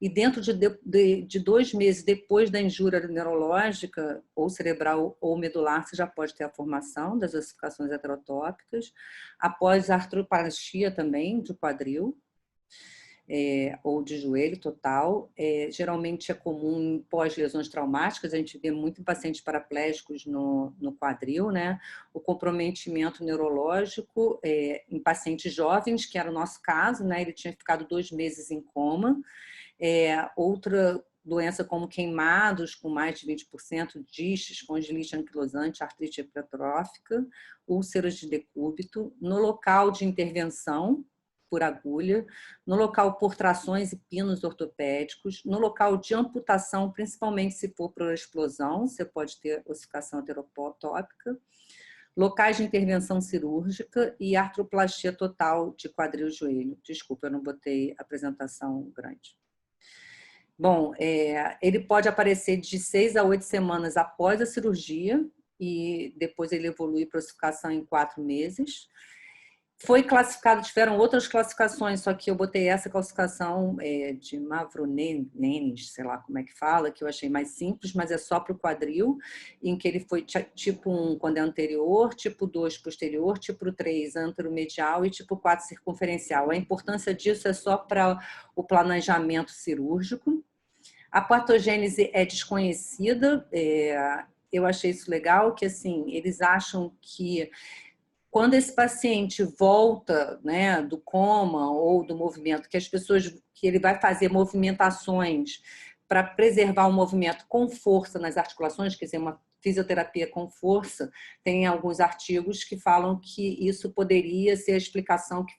[SPEAKER 8] e dentro de 2 meses depois da injúria neurológica, ou cerebral ou medular, você já pode ter a formação das ossificações heterotópicas, após a artroplastia também do quadril, ou de joelho total. Geralmente é comum em pós-lesões traumáticas, a gente vê muito em pacientes paraplégicos no quadril, né? O comprometimento neurológico em pacientes jovens, que era o nosso caso, né? Ele tinha ficado 2 meses em coma. Outra doença como queimados, com mais de 20%, distes, condilite anquilosante, artrite hipertrófica, úlceras de decúbito. No local de intervenção, por agulha, no local por trações e pinos ortopédicos, no local de amputação, principalmente se for por explosão, você pode ter ossificação heterotópica, locais de intervenção cirúrgica e artroplastia total de quadril e joelho. Desculpa, eu não botei apresentação grande. Bom, ele pode aparecer de 6 a 8 semanas após a cirurgia e depois ele evolui para ossificação em 4 meses. Foi classificado, tiveram outras classificações, só que eu botei essa classificação de Mavronenes, sei lá como é que fala, que eu achei mais simples, mas é só para o quadril, em que ele foi tipo 1 quando é anterior, tipo 2 posterior, tipo 3 anteromedial e tipo 4 circunferencial. A importância disso é só para o planejamento cirúrgico. A patogênese é desconhecida, eu achei isso legal, que assim, eles acham que quando esse paciente volta, né, do coma ou do movimento, que ele vai fazer movimentações para preservar o movimento com força nas articulações, quer dizer, uma fisioterapia com força, tem alguns artigos que falam que isso poderia ser a explicação que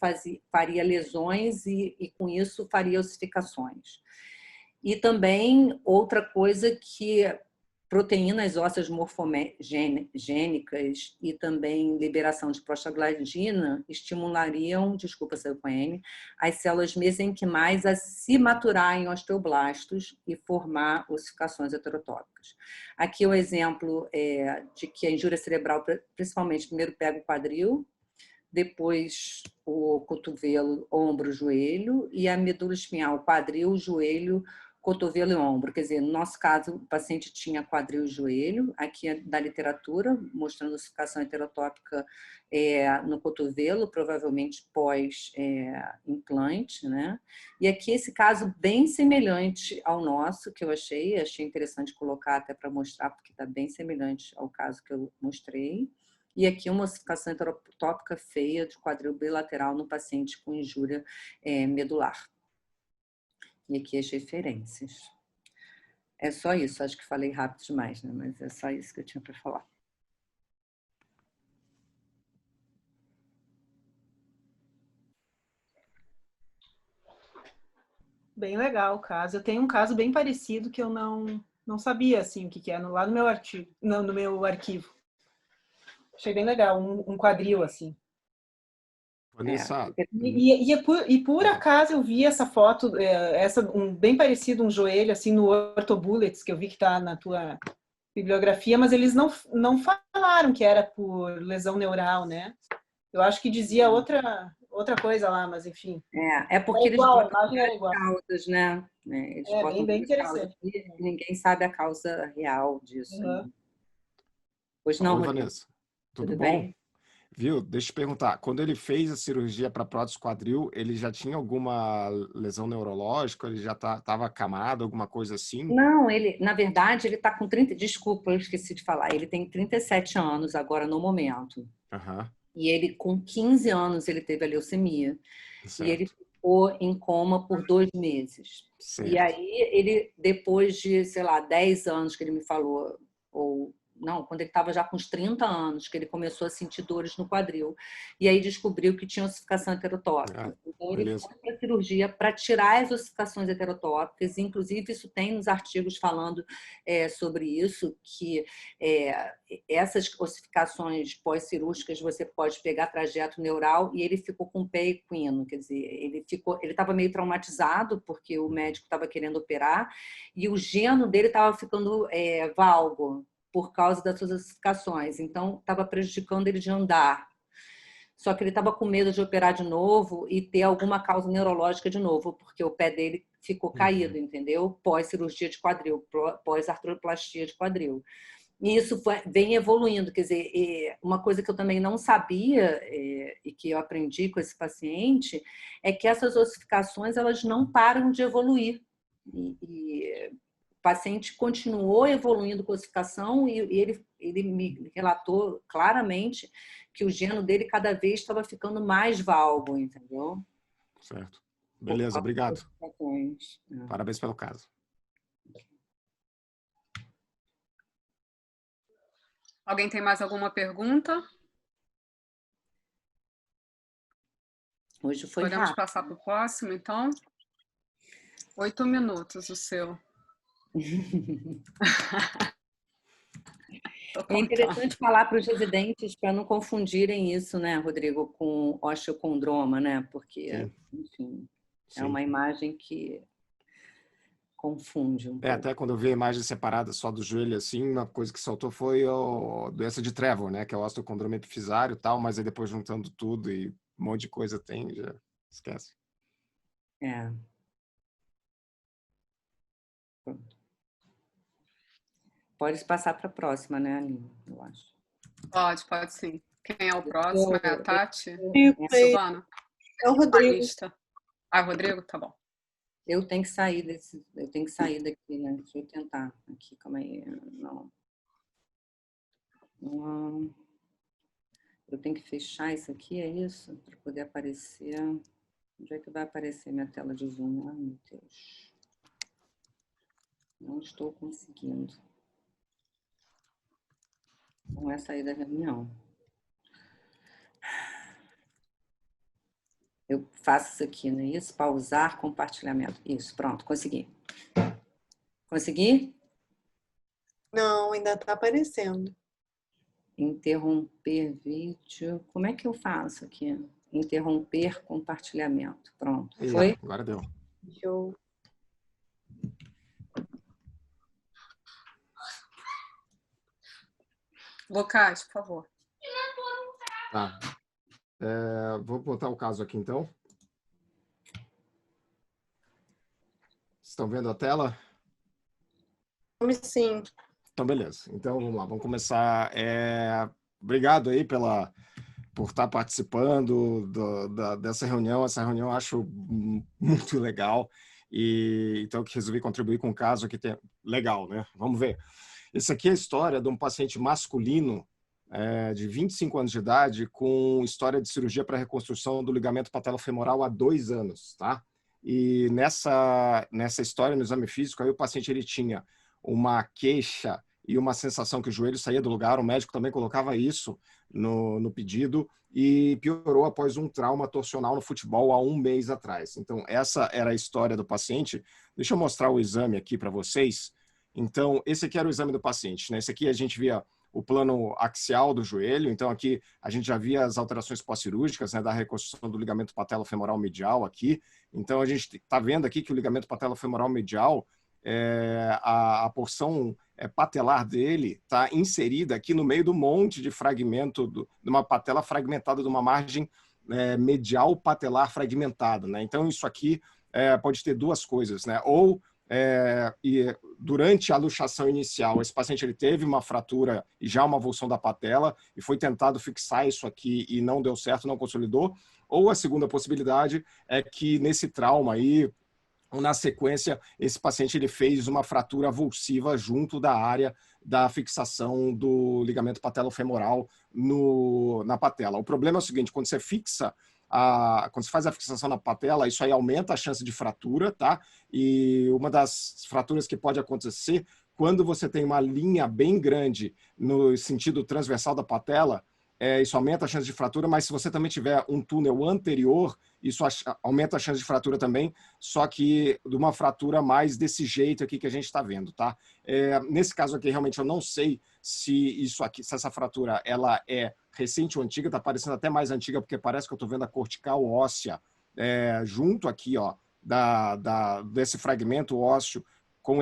[SPEAKER 8] faria lesões e com isso faria ossificações. E também outra coisa que proteínas ósseas morfogênicas e também liberação de prostaglandina estimulariam, desculpa, Celcoene, as células mesenquimais a se maturar em osteoblastos e formar ossificações heterotópicas. Aqui o exemplo de que a injúria cerebral, principalmente, primeiro pega o quadril, depois o cotovelo, ombro, joelho, e a medula espinhal, quadril, joelho, cotovelo e ombro. Quer dizer, no nosso caso, o paciente tinha quadril e joelho, aqui é da literatura, mostrando ossificação heterotópica no cotovelo, provavelmente pós-implante, né? E aqui esse caso bem semelhante ao nosso, que eu achei interessante colocar até para mostrar, porque está bem semelhante ao caso que eu mostrei. E aqui uma ossificação heterotópica feia de quadril bilateral no paciente com injúria medular. E aqui as referências. É só isso, acho que falei rápido demais, né? Mas é só isso que eu tinha para falar.
[SPEAKER 4] Bem legal o caso. Eu tenho um caso bem parecido que eu não sabia assim, o que é lá no meu artigo, não, no meu arquivo. Achei bem legal, um quadril assim.
[SPEAKER 5] Vanessa.
[SPEAKER 4] E por acaso eu vi essa foto, bem parecido, um joelho assim no Orthobullets, que eu vi que está na tua bibliografia, mas eles não falaram que era por lesão neural, né? Eu acho que dizia outra coisa lá, mas enfim.
[SPEAKER 8] É porque eles
[SPEAKER 4] igual,
[SPEAKER 8] botam
[SPEAKER 4] várias
[SPEAKER 8] causas, né? Eles botam
[SPEAKER 4] bem interessante.
[SPEAKER 8] Causas, e ninguém sabe a causa real disso.
[SPEAKER 4] Uhum.
[SPEAKER 8] Né? Pois não,
[SPEAKER 5] Oi,
[SPEAKER 8] Rodrigo.
[SPEAKER 5] Vanessa. Tudo bom?
[SPEAKER 8] Bem?
[SPEAKER 5] Viu? Deixa eu te perguntar. Quando ele fez a cirurgia para prótese quadril, ele já tinha alguma lesão neurológica? Ele já estava acamado, alguma coisa assim?
[SPEAKER 8] Não, na verdade, ele está com 30... Desculpa, eu esqueci de falar. Ele tem 37 anos agora no momento.
[SPEAKER 5] Uhum.
[SPEAKER 8] E ele, com 15 anos, ele teve a leucemia.
[SPEAKER 5] Certo.
[SPEAKER 8] E ele ficou em coma por 2 meses.
[SPEAKER 5] Certo.
[SPEAKER 8] E aí, ele, depois de, sei lá, 10 anos que ele me falou, ou... Não, quando ele estava já com uns 30 anos, que ele começou a sentir dores no quadril. E aí descobriu que tinha ossificação heterotópica. Então, ele foi para a cirurgia para tirar as ossificações heterotópicas. Inclusive, isso tem nos artigos falando sobre isso, que essas ossificações pós-cirúrgicas você pode pegar trajeto neural, e ele ficou com pé equino. Quer dizer, ele estava meio traumatizado, porque o médico estava querendo operar, e o geno dele estava ficando valgo, por causa das suas ossificações. Então, estava prejudicando ele de andar. Só que ele estava com medo de operar de novo e ter alguma causa neurológica de novo, porque o pé dele ficou caído, entendeu? Pós-cirurgia de quadril, pós-artroplastia de quadril. E isso vem evoluindo. Quer dizer, uma coisa que eu também não sabia e que eu aprendi com esse paciente é que essas ossificações elas não param de evoluir. O paciente continuou evoluindo com a ossificação e ele me relatou claramente que o geno dele cada vez estava ficando mais valgo, entendeu?
[SPEAKER 5] Certo. Beleza, obrigado.
[SPEAKER 8] É.
[SPEAKER 5] Parabéns pelo caso.
[SPEAKER 2] Alguém tem mais alguma pergunta?
[SPEAKER 8] Hoje foi
[SPEAKER 2] Podemos
[SPEAKER 8] rápido.
[SPEAKER 2] passar para o próximo, então? 8 minutos o seu.
[SPEAKER 8] É interessante falar para os residentes para não confundirem isso, né, Rodrigo, com osteocondroma, né? Porque, enfim, é uma imagem que confunde um pouco.
[SPEAKER 5] Até quando eu vi a imagem separada só do joelho, assim, uma coisa que saltou foi a doença de Trevor, né? Que é o osteocondroma epifisário e tal, mas aí depois juntando tudo e um monte de coisa tem, já esquece.
[SPEAKER 8] Pronto. Pode passar para a próxima, né, Aline? Eu acho.
[SPEAKER 2] Pode sim. Quem é o próximo? É a Tati?
[SPEAKER 1] Silvana? É o Rodrigo.
[SPEAKER 2] Rodrigo? Tá bom.
[SPEAKER 8] Eu tenho que sair daqui, né? Deixa eu tentar. Aqui, calma aí. Não. Eu tenho que fechar isso aqui, é isso? Para poder aparecer. Onde é que vai aparecer minha tela de Zoom? Ai, meu Deus. Não estou conseguindo. Não é sair da reunião. Eu faço isso aqui, não é isso? Pausar, compartilhamento. Isso, pronto, consegui. Consegui?
[SPEAKER 1] Não, ainda está aparecendo.
[SPEAKER 8] Interromper vídeo. Como é que eu faço aqui? Interromper compartilhamento. Pronto. Foi?
[SPEAKER 5] Agora deu.
[SPEAKER 1] Show.
[SPEAKER 2] Lucas, por favor.
[SPEAKER 5] Tá. Vou botar o caso aqui, então. Estão vendo a tela?
[SPEAKER 1] Sim.
[SPEAKER 5] Então, beleza. Então, vamos lá. Vamos começar. Obrigado aí por estar participando dessa reunião. Essa reunião eu acho muito legal. E então, eu resolvi contribuir com um caso que tem... Legal, né? Vamos ver. Essa aqui é a história de um paciente masculino de 25 anos de idade com história de cirurgia para reconstrução do ligamento patelofemoral há 2 anos, tá? E nessa história, no exame físico, aí o paciente ele tinha uma queixa e uma sensação que o joelho saía do lugar, o médico também colocava isso no pedido, e piorou após um trauma torcional no futebol há 1 mês atrás. Então, essa era a história do paciente. Deixa eu mostrar o exame aqui para vocês. Então, esse aqui era o exame do paciente, né? Esse aqui a gente via o plano axial do joelho, então aqui a gente já via as alterações pós-cirúrgicas, né, da reconstrução do ligamento patelofemoral medial aqui. Então, a gente está vendo aqui que o ligamento patelofemoral medial, a porção patelar dele está inserida aqui no meio do monte de fragmento, de uma patela fragmentada, de uma margem medial patelar fragmentada, né? Então, isso aqui pode ter 2 coisas, né? Ou e durante a luxação inicial, esse paciente ele teve uma fratura e já uma avulsão da patela e foi tentado fixar isso aqui e não deu certo, não consolidou. Ou a segunda possibilidade é que nesse trauma aí, na sequência, esse paciente ele fez uma fratura avulsiva junto da área da fixação do ligamento patelofemoral na patela. O problema é o seguinte, quando você fixa quando você faz a fixação na patela, isso aí aumenta a chance de fratura, tá? E uma das fraturas que pode acontecer, quando você tem uma linha bem grande no sentido transversal da patela, isso aumenta a chance de fratura, mas se você também tiver um túnel anterior, isso aumenta a chance de fratura também, só que de uma fratura mais desse jeito aqui que a gente está vendo, tá? Nesse caso aqui, realmente, eu não sei se essa fratura ela é recente ou antiga, está parecendo até mais antiga, porque parece que eu estou vendo a cortical óssea junto aqui, ó, desse fragmento ósseo com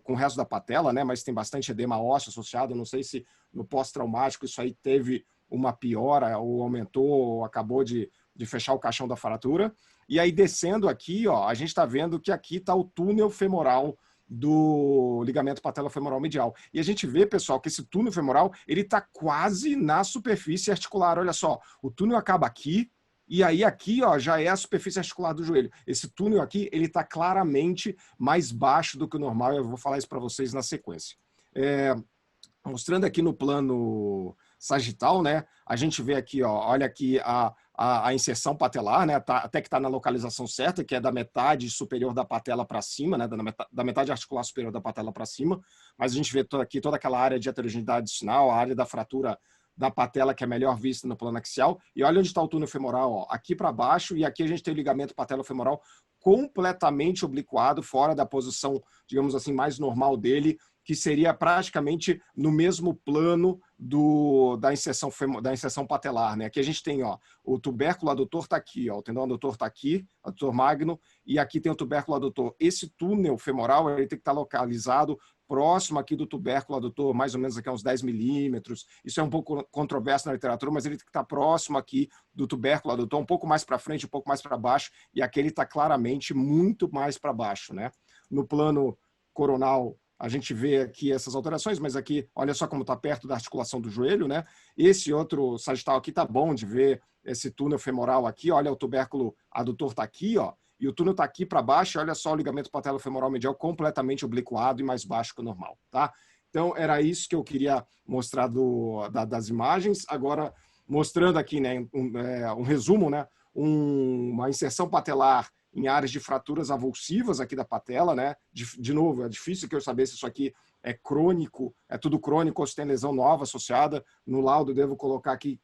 [SPEAKER 5] com o resto da patela, né? Mas tem bastante edema ósseo associado, não sei se no pós-traumático isso aí teve uma piora, ou aumentou, ou acabou de fechar o caixão da fratura. E aí, descendo aqui, ó, a gente está vendo que aqui está o túnel femoral do ligamento patelofemoral medial. E a gente vê, pessoal, que esse túnel femoral ele está quase na superfície articular. Olha só, o túnel acaba aqui, e aí aqui ó, já é a superfície articular do joelho. Esse túnel aqui ele está claramente mais baixo do que o normal, eu vou falar isso para vocês na sequência. Mostrando aqui no plano sagital, né? A gente vê aqui, ó, olha aqui a inserção patelar, né? Até que está na localização certa, que é da metade superior da patela para cima, né? Da metade articular superior da patela para cima. Mas a gente vê aqui toda aquela área de heterogeneidade sinal, a área da fratura da patela que é melhor vista no plano axial. E olha onde está o túnel femoral, ó, aqui para baixo, e aqui a gente tem o ligamento patelofemoral completamente obliquado, fora da posição, digamos assim, mais normal dele, que seria praticamente no mesmo plano da inserção patelar, né? Aqui a gente tem, ó, o tubérculo adutor está aqui, ó, o tendão adutor está aqui, adutor magno, e aqui tem o tubérculo adutor. Esse túnel femoral ele tem que estar localizado próximo aqui do tubérculo adutor, mais ou menos aqui a uns 10 milímetros. Isso é um pouco controverso na literatura, mas ele tem que estar próximo aqui do tubérculo adutor, um pouco mais para frente, um pouco mais para baixo, e aqui ele está claramente muito mais para baixo, né? No plano coronal, a gente vê aqui essas alterações, mas aqui, olha só como está perto da articulação do joelho, né? Esse outro sagital aqui tá bom de ver esse túnel femoral aqui, olha o tubérculo adutor está aqui, ó, e o túnel está aqui para baixo, olha só o ligamento patelofemoral medial completamente obliquado e mais baixo que o normal, tá? Então, era isso que eu queria mostrar das imagens. Agora, mostrando aqui, né, um resumo, né, uma inserção patelar em áreas de fraturas avulsivas aqui da patela, né? De novo, é difícil que eu saber se isso aqui é crônico, é tudo crônico ou se tem lesão nova associada. No laudo, devo colocar aqui,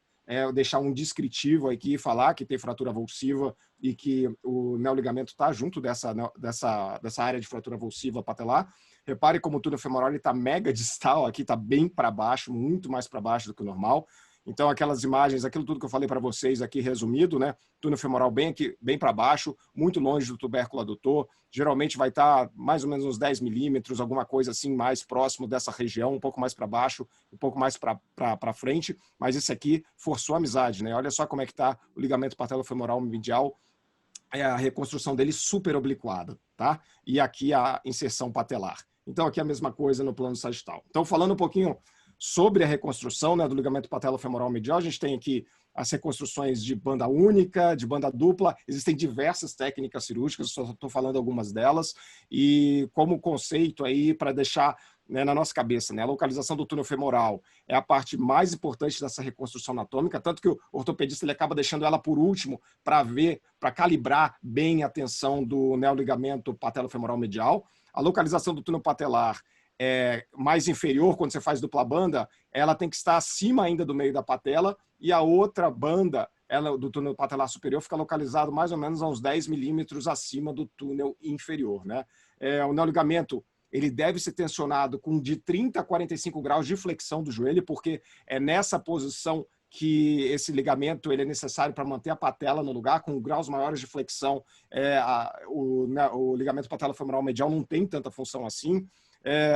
[SPEAKER 5] deixar um descritivo aqui, falar que tem fratura avulsiva e que o neoligamento está junto dessa área de fratura avulsiva patelar. Repare como o túnel femoral está mega distal, aqui está bem para baixo, muito mais para baixo do que o normal. Então, aquelas imagens, aquilo tudo que eu falei para vocês aqui resumido, né? Túnel femoral bem aqui, bem para baixo, muito longe do tubérculo adutor. Geralmente vai estar mais ou menos uns 10 milímetros, alguma coisa assim, mais próximo dessa região, um pouco mais para baixo, um pouco mais para frente. Mas esse aqui forçou a amizade, né? Olha só como é que está o ligamento patelofemoral medial a reconstrução dele super obliquada, tá? E aqui a inserção patelar. Então, aqui é a mesma coisa no plano sagital. Então, falando um pouquinho sobre a reconstrução, né, do ligamento patelo-femoral medial, a gente tem aqui as reconstruções de banda única, de banda dupla. Existem diversas técnicas cirúrgicas, só estou falando algumas delas. E como conceito aí, para deixar, né, na nossa cabeça, né, a localização do túnel femoral é a parte mais importante dessa reconstrução anatômica, tanto que o ortopedista ele acaba deixando ela por último para ver, para calibrar bem a tensão do neoligamento patelo-femoral medial. A localização do túnel patelar mais inferior, quando você faz dupla banda, ela tem que estar acima ainda do meio da patela, e a outra banda, ela, do túnel patelar superior, fica localizado mais ou menos a uns 10 milímetros acima do túnel inferior, né? O neoligamento, ele deve ser tensionado com de 30 a 45 graus de flexão do joelho, porque é nessa posição que esse ligamento ele é necessário para manter a patela no lugar. Com graus maiores de flexão, o ligamento patelo-femoral medial não tem tanta função assim.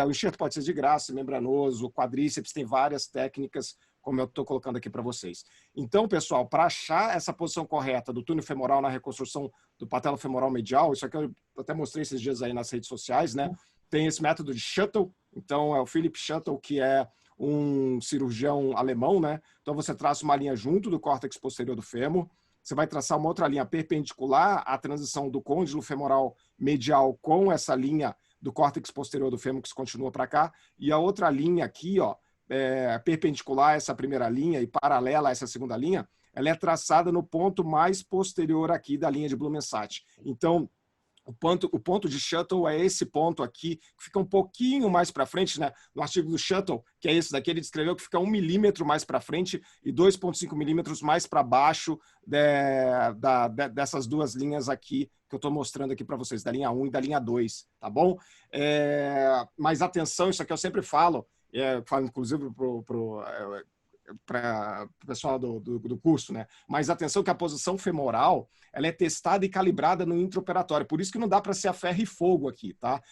[SPEAKER 5] O enxerto pode ser de graça, membranoso, o quadríceps tem várias técnicas, como eu estou colocando aqui para vocês. Então, pessoal, para achar essa posição correta do túnel femoral na reconstrução do patelo-femoral medial, isso aqui eu até mostrei esses dias aí nas redes sociais, né? Tem esse método de Shuttle, então é o Philip Shuttle, que é um cirurgião alemão, né? Então você traça uma linha junto do córtex posterior do fêmur, você vai traçar uma outra linha perpendicular à transição do côndilo femoral medial com essa linha do córtex posterior do fêmur que se continua para cá, e a outra linha aqui, ó, perpendicular a essa primeira linha e paralela a essa segunda linha, ela é traçada no ponto mais posterior aqui da linha de Blumensaat. Então, o ponto de Shuttle é esse ponto aqui, que fica um pouquinho mais para frente, né? No artigo do Shuttle, que é esse daqui, ele descreveu que fica 1 milímetro mais para frente e 2,5 milímetros mais para baixo dessas duas linhas aqui, que eu estou mostrando aqui para vocês, da linha 1 e da linha 2, tá bom? Mas atenção, isso aqui eu sempre falo inclusive para o pessoal do curso, né? Mas atenção que a posição femoral ela é testada e calibrada no intraoperatório, por isso que não dá para ser a ferro e fogo aqui, tá?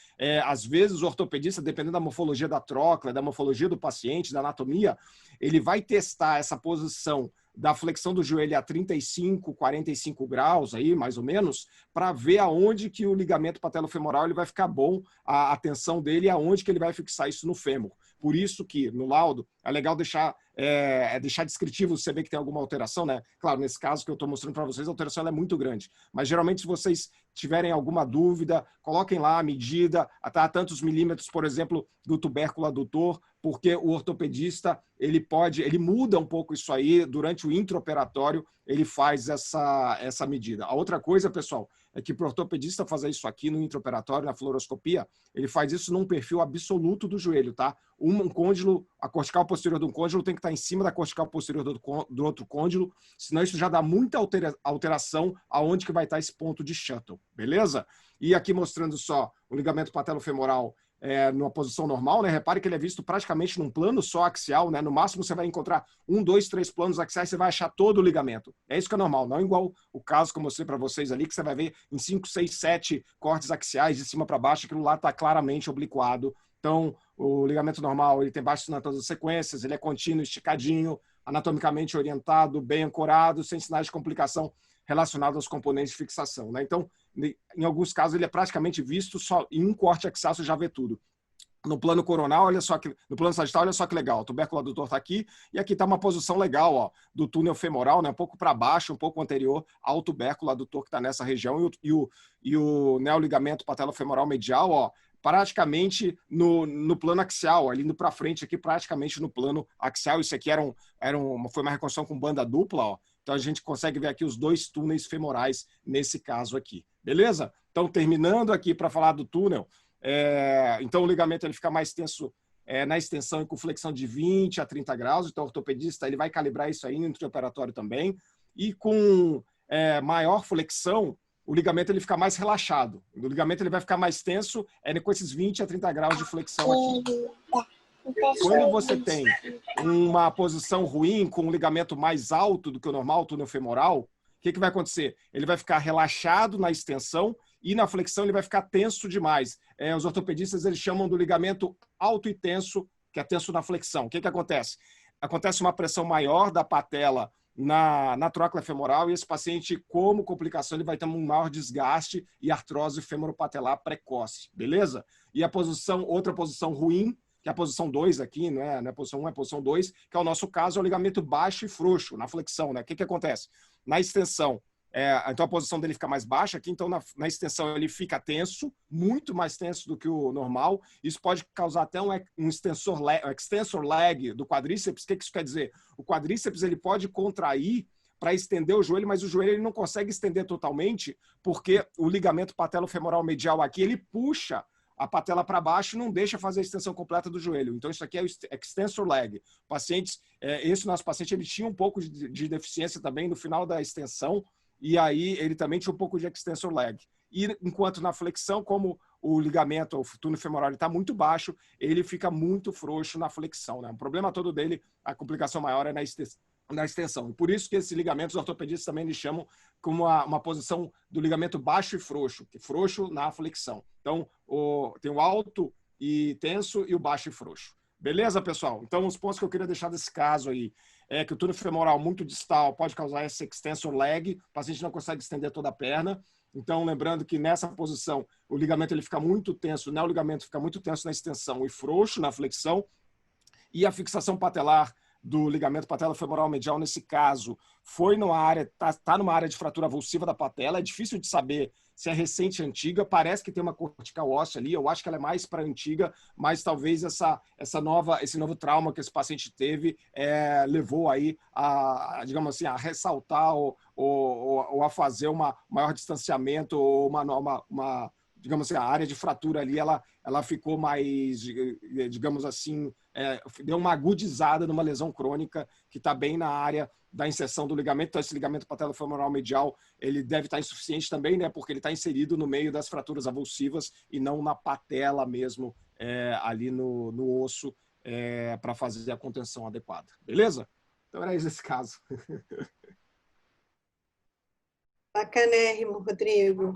[SPEAKER 5] Às vezes o ortopedista, dependendo da morfologia da tróclea, da morfologia do paciente, da anatomia, ele vai testar essa posição da flexão do joelho a 35, 45 graus, aí, mais ou menos, para ver aonde que o ligamento patelo-femoral ele vai ficar bom, a tensão dele, aonde que ele vai fixar isso no fêmur. Por isso que, no laudo, é legal deixar descritivo, você vê que tem alguma alteração, né? Claro, nesse caso que eu estou mostrando para vocês, a alteração ela é muito grande. Mas, geralmente, se vocês tiverem alguma dúvida, coloquem lá a medida, a tantos milímetros, por exemplo, do tubérculo adutor, porque o ortopedista, ele muda um pouco isso aí, durante o intraoperatório, ele faz essa medida. A outra coisa, pessoal, é que para o ortopedista fazer isso aqui no intraoperatório, na fluoroscopia, ele faz isso num perfil absoluto do joelho, tá? Um côndilo, a cortical posterior de um côndilo tem que estar em cima da cortical posterior do outro côndilo, senão isso já dá muita alteração aonde que vai estar esse ponto de Shuttle, beleza? E aqui mostrando só o ligamento patelo-femoral numa posição normal, né? Repare que ele é visto praticamente num plano só axial, né? No máximo você vai encontrar 1, 2, 3 planos axiais, você vai achar todo o ligamento. É isso que é normal, não igual o caso que eu mostrei para vocês ali, que você vai ver em 5, 6, 7 cortes axiais de cima para baixo, aquilo lá está claramente obliquado. Então, o ligamento normal, ele tem baixos em todas as sequências, ele é contínuo, esticadinho, anatomicamente orientado, bem ancorado, sem sinais de complicação relacionados aos componentes de fixação, né? Então, em alguns casos, ele é praticamente visto só em um corte axial, você já vê tudo. No plano coronal, olha só que no plano sagital, olha só que legal. O tubérculo adutor está aqui e aqui está uma posição legal, ó, do túnel femoral, né? Um pouco para baixo, um pouco anterior ao tubérculo adutor que está nessa região e o neoligamento patelo-femoral medial, ó, praticamente no plano axial, ali indo para frente aqui, praticamente no plano axial. Isso aqui foi uma reconstrução com banda dupla, ó. Então a gente consegue ver aqui os 2 túneis femorais nesse caso aqui, beleza? Então terminando aqui para falar do túnel, então o ligamento ele fica mais tenso na extensão e com flexão de 20 a 30 graus, então o ortopedista ele vai calibrar isso aí no intraoperatório também, e com maior flexão, o ligamento ele fica mais relaxado, o ligamento ele vai ficar mais tenso com esses 20 a 30 graus de flexão aqui. Quando você tem uma posição ruim, com um ligamento mais alto do que o normal, o túnel femoral, o que vai acontecer? Ele vai ficar relaxado na extensão e na flexão ele vai ficar tenso demais. Os ortopedistas eles chamam do ligamento alto e tenso, que é tenso na flexão. O que acontece? Acontece uma pressão maior da patela na trócula femoral, e esse paciente, como complicação, ele vai ter um maior desgaste e artrose femoropatelar precoce, beleza? E a outra posição ruim, que é a posição 2 aqui, não é a posição 1, é a posição 2, que é o nosso caso, é o ligamento baixo e frouxo, na flexão, né? O que acontece? Na extensão, então a posição dele fica mais baixa aqui, então na extensão ele fica tenso, muito mais tenso do que o normal. Isso pode causar até um extensor lag do quadríceps. O que isso quer dizer? O quadríceps ele pode contrair para estender o joelho, mas o joelho ele não consegue estender totalmente, porque o ligamento patelofemoral medial aqui, ele puxa a patela para baixo e não deixa fazer a extensão completa do joelho. Então, isso aqui é o extensor lag. Esse nosso paciente ele tinha um pouco de deficiência também no final da extensão, e aí ele também tinha um pouco de extensor lag. E enquanto na flexão, como o ligamento, o túnel femoral está muito baixo, ele fica muito frouxo na flexão, né? O problema todo dele, a complicação maior é na extensão. E por isso que esses ligamentos, os ortopedistas também eles chamam como uma posição do ligamento baixo e frouxo, que frouxo na flexão. Então, tem o alto e tenso e o baixo e frouxo. Beleza, pessoal? Então, os pontos que eu queria deixar desse caso aí é que o túnel femoral muito distal pode causar esse extensor lag, o paciente não consegue estender toda a perna. Então, lembrando que nessa posição, o ligamento ele fica muito tenso, o neoligamento fica muito tenso na extensão e frouxo na flexão, e a fixação patelar do ligamento patelofemoral medial, nesse caso, está numa área de fratura avulsiva da patela. É difícil de saber se é recente ou antiga, parece que tem uma cortical óssea ali, eu acho que ela é mais para antiga, mas talvez esse novo trauma que esse paciente teve levou aí digamos assim, a ressaltar ou a fazer um maior distanciamento, ou digamos assim, a área de fratura ali, ela ficou mais, digamos assim, deu uma agudizada numa lesão crônica que está bem na área da inserção do ligamento. Então, esse ligamento patelofemoral medial, ele deve estar insuficiente também, né? Porque ele está inserido no meio das fraturas avulsivas e não na patela mesmo, ali no osso, para fazer a contenção adequada. Beleza? Então, era esse caso.
[SPEAKER 1] Bacanérrimo, Rodrigo.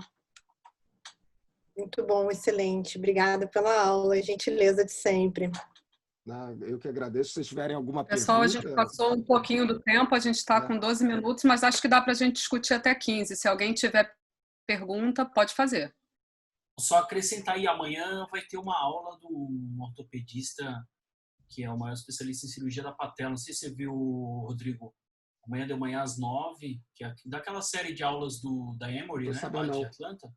[SPEAKER 1] Muito bom, excelente. Obrigada pela aula, gentileza de sempre.
[SPEAKER 5] Eu que agradeço. Se vocês tiverem alguma
[SPEAKER 2] Pessoal,
[SPEAKER 5] pergunta...
[SPEAKER 2] a gente passou um pouquinho do tempo, a gente está com 12 minutos, mas acho que dá para a gente discutir até 15. Se alguém tiver pergunta, pode fazer.
[SPEAKER 9] Só acrescentar aí, amanhã vai ter uma aula do ortopedista, que é o maior especialista em cirurgia da patela. Não sei se você viu, Rodrigo. Amanhã de manhã às 9, que é daquela série de aulas da Emory, né, lá de Atlanta.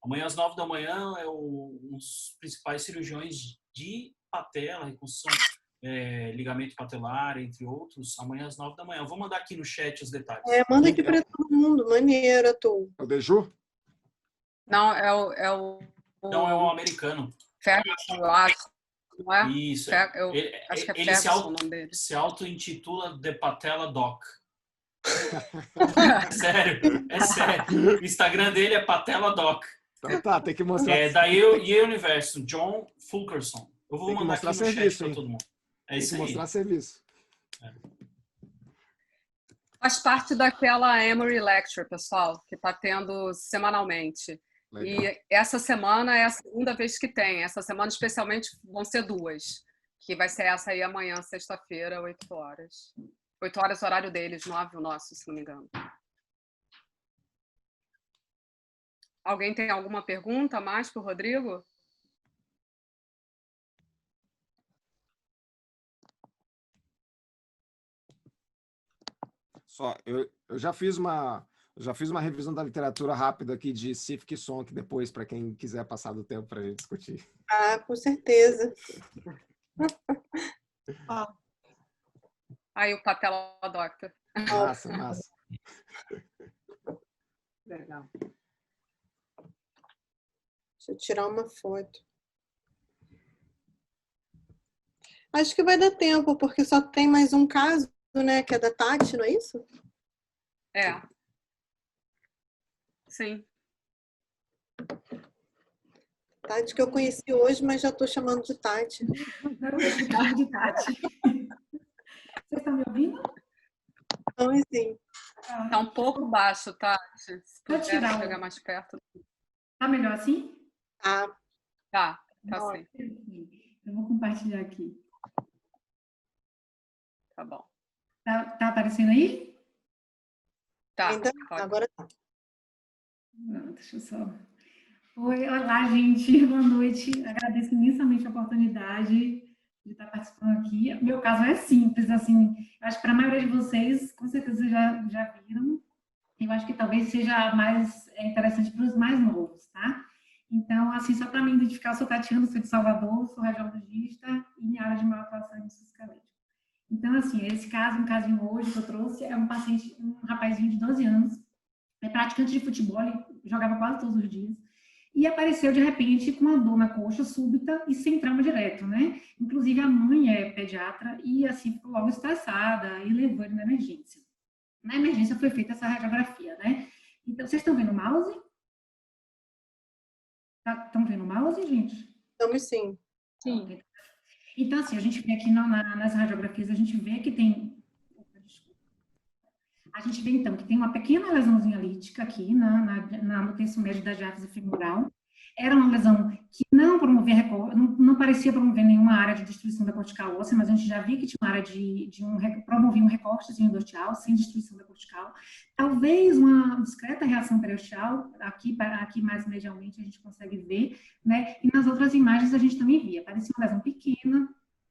[SPEAKER 9] Amanhã às 9 da manhã é um dos principais cirurgiões de patela, reconstrução, ligamento patelar, entre outros. Amanhã às 9 da manhã. Eu vou mandar aqui no chat os detalhes.
[SPEAKER 1] Manda aqui para todo mundo. Maneiro, tu.
[SPEAKER 5] É o Deju?
[SPEAKER 2] Não,
[SPEAKER 9] Não, é um americano.
[SPEAKER 2] Ferguson, eu acho. Não é?
[SPEAKER 9] Isso.
[SPEAKER 2] Acho que é Ferguson o nome dele.
[SPEAKER 9] Se auto-intitula The Patella Doc. Sério, é sério. O Instagram dele é Patella Doc.
[SPEAKER 5] Então, tá, tem que mostrar.
[SPEAKER 9] Da Yale University, John Fulkerson. Eu vou mandar aqui no
[SPEAKER 5] serviço,
[SPEAKER 9] chat para todo mundo.
[SPEAKER 5] Tem que mostrar serviço.
[SPEAKER 2] Faz parte daquela Emory Lecture, pessoal, que está tendo semanalmente. Legal. E essa semana é a segunda vez que tem. Essa semana, especialmente, vão ser 2. Que vai ser essa aí amanhã, sexta-feira, 8 horas. 8 horas, horário deles, 9 o nosso, se não me engano. Alguém tem alguma pergunta mais para o Rodrigo?
[SPEAKER 5] Eu já fiz uma revisão da literatura rápida aqui de Sifk e Sonck depois, para quem quiser passar do tempo para a gente discutir.
[SPEAKER 1] Com certeza.
[SPEAKER 2] Aí o Patella Doctor.
[SPEAKER 5] Massa.
[SPEAKER 1] Legal. Deixa eu tirar uma foto. Acho que vai dar tempo, porque só tem mais um caso, né? Que é da Tati, não é isso?
[SPEAKER 2] Sim.
[SPEAKER 1] Tati que eu conheci hoje, mas já estou chamando de Tati.
[SPEAKER 10] Tati. Vocês estão me ouvindo?
[SPEAKER 1] Então, sim.
[SPEAKER 2] Está um pouco baixo, Tati. Se puder chegar mais perto.
[SPEAKER 10] Tá melhor assim?
[SPEAKER 2] Tá sim.
[SPEAKER 10] Eu vou compartilhar aqui.
[SPEAKER 2] Tá bom.
[SPEAKER 10] Tá aparecendo aí?
[SPEAKER 2] Tá,
[SPEAKER 1] Então,
[SPEAKER 2] pode.
[SPEAKER 1] agora tá.
[SPEAKER 10] Não, deixa eu só... Oi, olá, gente. Boa noite. Agradeço imensamente a oportunidade de estar participando aqui. Meu caso é simples, assim. Acho que para a maioria de vocês, com certeza, já viram. Eu acho que talvez seja mais interessante para os mais novos, tá? Então, assim, só para me identificar, eu sou Tatiana, sou de Salvador, sou radiologista e minha área de maior atuação é musculoesquelética. Então, assim, esse caso, um casinho hoje que eu trouxe, é um paciente, um rapazinho de 12 anos, é praticante de futebol, ele jogava quase todos os dias, e apareceu de repente com uma dor na coxa súbita e sem trauma direto, né? Inclusive a mãe é pediatra e assim ficou logo estressada e levou ele na emergência. Na emergência foi feita essa radiografia, né? Então, vocês estão vendo o mouse? Estão vendo o mouse, gente?
[SPEAKER 1] Estamos sim.
[SPEAKER 3] Sim.
[SPEAKER 10] Então, assim, a gente vê aqui nas radiografias, a gente vê que tem... A gente vê, então, que tem uma pequena lesãozinha lítica aqui no terço médio da diáfise femoral. Era uma lesão que não promovia, não parecia promover nenhuma área de destruição da cortical óssea, mas a gente já via que tinha uma área promovia um recortezinho endotelial, sem destruição da cortical. Talvez uma discreta reação periosteal, aqui mais medialmente a gente consegue ver, né? E nas outras imagens a gente também via, parecia uma lesão pequena.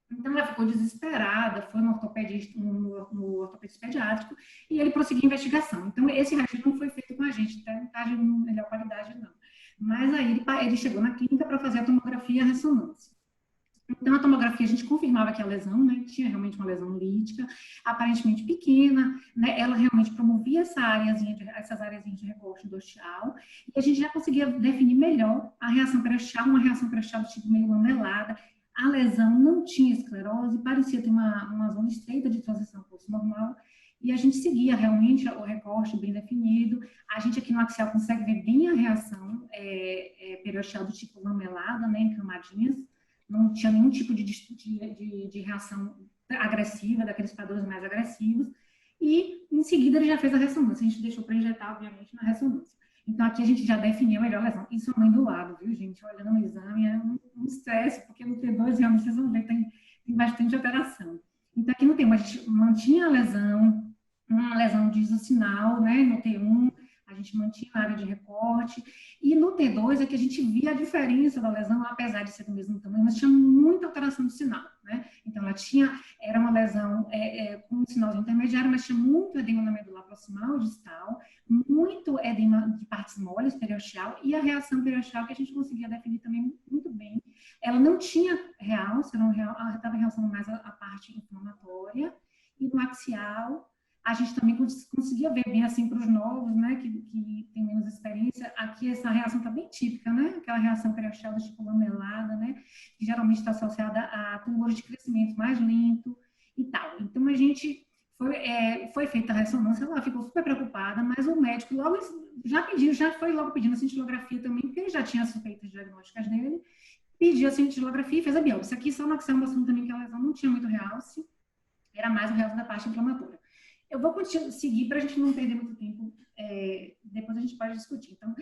[SPEAKER 10] Então, ela ficou desesperada, foi no ortopedista, no ortopedista pediátrico, e ele prosseguiu a investigação. Então, esse registro não foi feito com a gente, tá? Não está de melhor qualidade, não. Mas aí ele chegou na clínica para fazer a tomografia e a ressonância. Então, a tomografia, a gente confirmava que a lesão, né, tinha realmente uma lesão lítica, aparentemente pequena, né, ela realmente promovia essas áreazinhas de recorte endotelial, e a gente já conseguia definir melhor a reação periosteal, uma reação periosteal do tipo meio lamelada. A lesão não tinha esclerose, parecia ter uma zona estreita de transição pulso-normal, e a gente seguia realmente o recorte bem definido. A gente aqui no axial consegue ver bem a reação periosteal do tipo lamelada, né, em camadinhas, não tinha nenhum tipo de reação agressiva, daqueles padrões mais agressivos, e em seguida ele já fez a ressonância, a gente deixou para injetar, obviamente, na ressonância. Então, aqui a gente já definiu melhor a lesão. Isso é a mãe do lado, viu, gente? Olhando no exame, é um estresse, porque no T2, realmente, vocês vão ver que tem bastante alteração. Então, aqui no T1, a gente mantinha a lesão, uma lesão de isocinal, né? No T1, a gente mantinha a área de recorte. E no T2 é que a gente via a diferença da lesão, apesar de ser do mesmo tamanho, mas tinha muita alteração de sinal, né? Então, era uma lesão com um sinalzinho intermediário, mas tinha muito edema na medula proximal distal, muito edema de partes moles periosteal, e a reação periosteal que a gente conseguia definir também muito bem. Ela não tinha realce, ela estava relacionando mais a parte inflamatória, e no axial a gente também conseguia ver bem assim para os novos, né, que tem menos experiência. Aqui essa reação está bem típica, né, aquela reação periosteal do tipo lamelada, né, que geralmente está associada a tumores de crescimento mais lento e tal. Então a gente foi feita a ressonância, ela ficou super preocupada, mas o médico logo já foi logo pedindo a cintilografia também, porque ele já tinha as suspeitas diagnósticas dele, pediu a cintilografia e fez a biópsia. Aqui só no axial mostrando também que a lesão não tinha muito realce, era mais o realce da parte inflamatória. Eu vou seguir para a gente não perder muito tempo, depois a gente pode discutir. Então,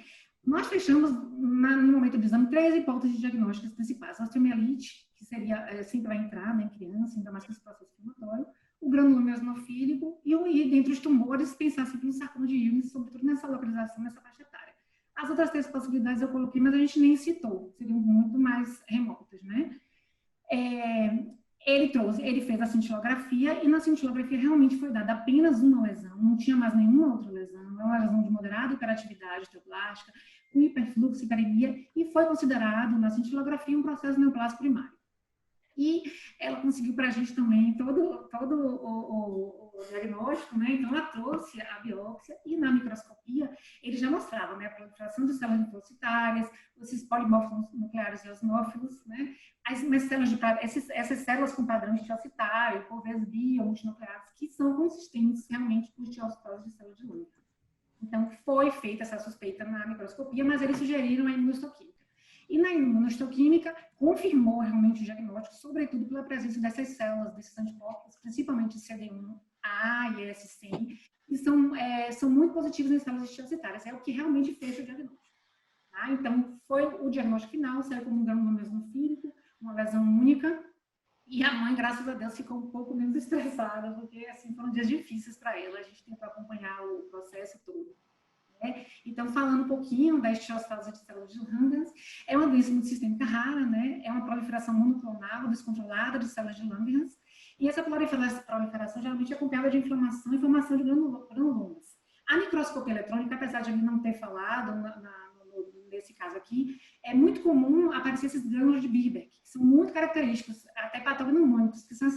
[SPEAKER 10] nós fechamos, no momento do exame, 3 hipóteses diagnósticas principais. A osteomielite, que seria, sempre vai entrar, né, em criança, ainda mais com esse processo inflamatório, o granuloma eosinofílico e dentre os tumores, pensar sempre no sarcoma de Ewing, sobretudo nessa localização, nessa faixa etária. As outras 3 possibilidades eu coloquei, mas a gente nem citou, seriam muito mais remotas, né? Ele fez a cintilografia e na cintilografia realmente foi dada apenas uma lesão, não tinha mais nenhuma outra lesão, é uma lesão de moderada hiperatividade osteoblástica, com hiperfluxo, hiperemia, e foi considerado na cintilografia um processo neoplásico primário. E ela conseguiu para a gente também todo o diagnóstico, né? Então, ela trouxe a biópsia e na microscopia ele já mostrava, né, a proliferação de células linfocitárias, esses polimórficos nucleares eosinófilos, né? Essas células com padrão esteocitário, por vezes bi ou multinucleares, que são consistentes realmente com esteocitose de células de Langerhans. Então, foi feita essa suspeita na microscopia, mas eles sugeriram a imunohistoquímica. E na imunohistoquímica, confirmou realmente o diagnóstico, sobretudo pela presença dessas células, desses anticorpos, principalmente CD1A e ES100, que são muito positivos nas células esteocitárias. É o que realmente fecha o diagnóstico. Tá? Então, foi o diagnóstico final, saiu como um granuloma eosinofílico, uma lesão única, E a mãe, graças a Deus, ficou um pouco menos estressada, porque assim, foram dias difíceis para ela. A gente tentou acompanhar o processo todo. Né? Então, falando um pouquinho da ichtiostose de células de Langerhans, é uma doença multissistêmica rara, né? É uma proliferação monoclonal descontrolada de células de Langerhans. E essa proliferação geralmente é acompanhada de inflamação e formação de granulomas. A microscopia eletrônica, apesar de ele não ter falado nesse caso aqui, é muito comum aparecer esses grânulos de Birbeck, que são muito característicos, até patognomônicos, que são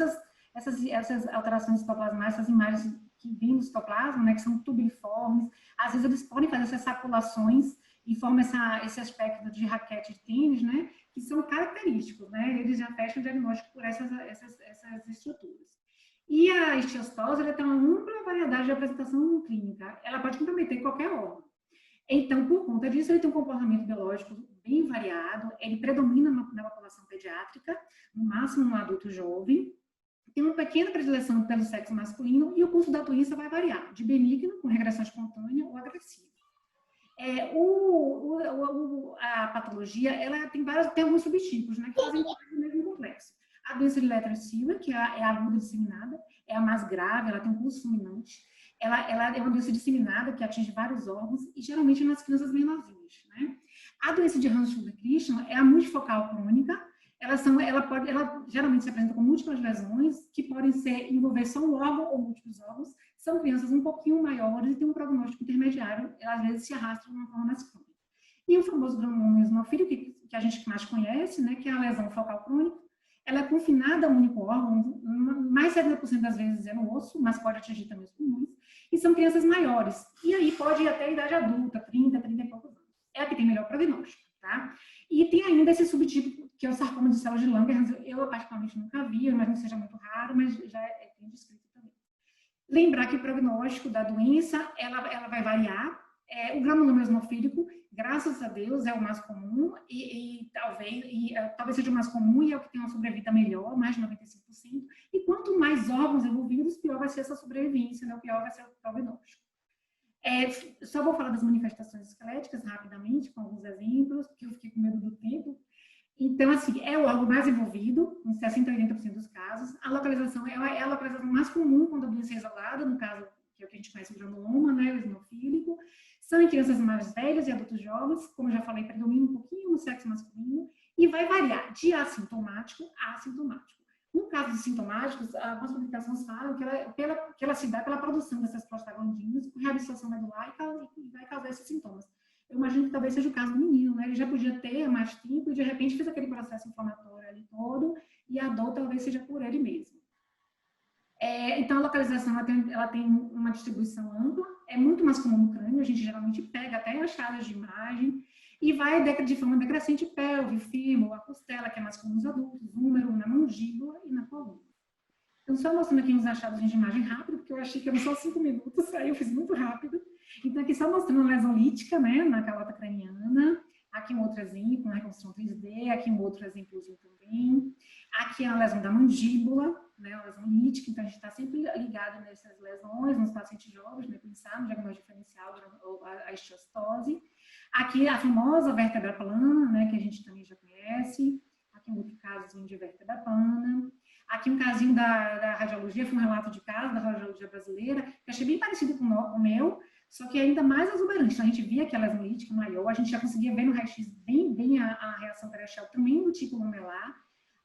[SPEAKER 10] essas alterações citoplasmáticas, essas imagens que vêm do citoplasma, né, que são tubiliformes. Às vezes eles podem fazer essas saculações e formam esse aspecto de raquete de tênis, né, que são característicos, né, eles já fecham o diagnóstico por essas estruturas. E a ichtiostose, ela tem uma ampla variedade de apresentação clínica, ela pode comprometer qualquer órgão. Então, por conta disso, ele tem um comportamento biológico bem variado, ele predomina na população pediátrica, no máximo no adulto jovem, tem uma pequena predileção pelo sexo masculino e o curso da doença vai variar, de benigno, com regressão espontânea, ou agressiva. A patologia, ela tem alguns subtipos, né, que fazem parte do mesmo complexo. A doença de Letter-Silver, que é a aguda disseminada, é a mais grave, ela tem um curso fulminante. Ela é uma doença disseminada que atinge vários órgãos e geralmente nas crianças menorzinhas, né? A doença de Hans-Schulte-Christian é a multifocal crônica. Ela geralmente se apresenta com múltiplas lesões que podem envolver só um órgão ou múltiplos órgãos. São crianças um pouquinho maiores e têm um prognóstico intermediário. Às vezes se arrastam de uma forma mais crônica. E o famoso granuloma eosinofílico, que a gente mais conhece, né? Que é a lesão focal crônica. Ela é confinada a um único órgão, mais de 70% das vezes é no osso, mas pode atingir também os pulmões, e são crianças maiores. E aí pode ir até a idade adulta, 30 e poucos anos. É a que tem melhor prognóstico, tá? E tem ainda esse subtipo, que é o sarcoma de células de Langerhans. Eu particularmente nunca vi, eu imagino que seja muito raro, mas já é bem descrito também. Lembrar que o prognóstico da doença, ela vai variar. O granuloma eosinofílico, graças a Deus, é o mais comum e talvez seja o mais comum e é o que tem uma sobrevida melhor, mais de 95%. E quanto mais órgãos envolvidos, pior vai ser essa sobrevivência, né? Pior vai ser o prognóstico. Só vou falar das manifestações esqueléticas rapidamente, com alguns exemplos, porque eu fiquei com medo do tempo. Então, assim, é o órgão mais envolvido, em 60% a 80% dos casos. A localização é a localização mais comum quando a doença é isolada, no caso, que é o que a gente conhece o granuloma, né, o eosinofílico. São em crianças mais velhas e adultos jovens, como eu já falei, predomina um pouquinho no sexo masculino, e vai variar de assintomático a assintomático. No caso de sintomáticos, algumas publicações falam que ela se dá pela produção dessas prostaglandinas, por reabsorção medular e vai causar esses sintomas. Eu imagino que talvez seja o caso do menino, né? Ele já podia ter mais tempo e de repente fez aquele processo inflamatório ali todo, e a dor talvez seja por ele mesmo. Então, a localização ela tem uma distribuição ampla, é muito mais comum no crânio, a gente geralmente pega até achadas de imagem, e vai de forma decrescente pelve, fêmur, a costela, que é mais comum nos adultos, úmero, na mandíbula e na coluna. Então, só mostrando aqui uns achados de imagem rápido, porque eu achei que eram só 5 minutos, aí eu fiz muito rápido. Então, aqui só mostrando a lesão lítica, né, na calota craniana. Aqui um outro exemplo, uma reconstrução 3D, aqui um outro exemplozinho também. Aqui é a lesão da mandíbula, né, a lesão lítica, então a gente está sempre ligado nessas lesões, nos pacientes jovens, né, pensar no diagnóstico diferencial, a ichtiostose. Aqui a famosa vértebra plana, né, que a gente também já conhece. Aqui um outro casozinho de vértebra plana. Aqui um casinho da radiologia, foi um relato de caso da radiologia brasileira, que achei bem parecido com o meu, só que ainda mais exuberante. Então, a gente via que a lesão lítica maior, a gente já conseguia ver no raio-x bem a reação periaxial também do tipo lamelar.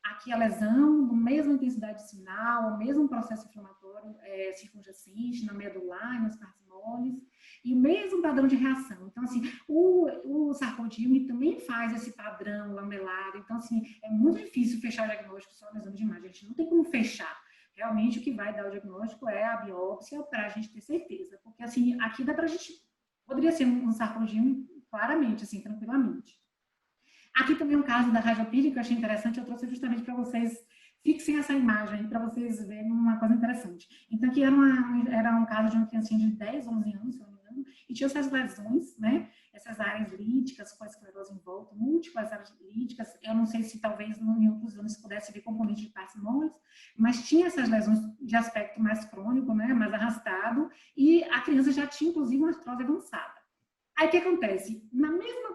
[SPEAKER 10] Aqui a lesão, com a mesma intensidade de sinal, o mesmo processo inflamatório circunjacente na medular e nas partes moles, e o mesmo padrão de reação. Então, assim, o sarcodilme também faz esse padrão lamelar. Então, assim, é muito difícil fechar o diagnóstico só no exame de imagem. A gente não tem como fechar. Realmente, o que vai dar o diagnóstico é a biópsia para a gente ter certeza. Porque, assim, aqui dá para a gente... Poderia ser um sarcodilme, claramente, assim, tranquilamente. Aqui também um caso da radiopídia que eu achei interessante, eu trouxe justamente para vocês, fixem essa imagem, para vocês verem uma coisa interessante. Então, aqui era um caso de uma criancinha de 10, 11 anos, se eu não me engano, e tinha essas lesões, né? Essas áreas líticas, com a esclerose em volta, múltiplas áreas líticas. Eu não sei se talvez em outros anos pudesse ver componente de partes moles, mas tinha essas lesões de aspecto mais crônico, né? Mais arrastado, e a criança já tinha, inclusive, uma artrose avançada. Aí o que acontece?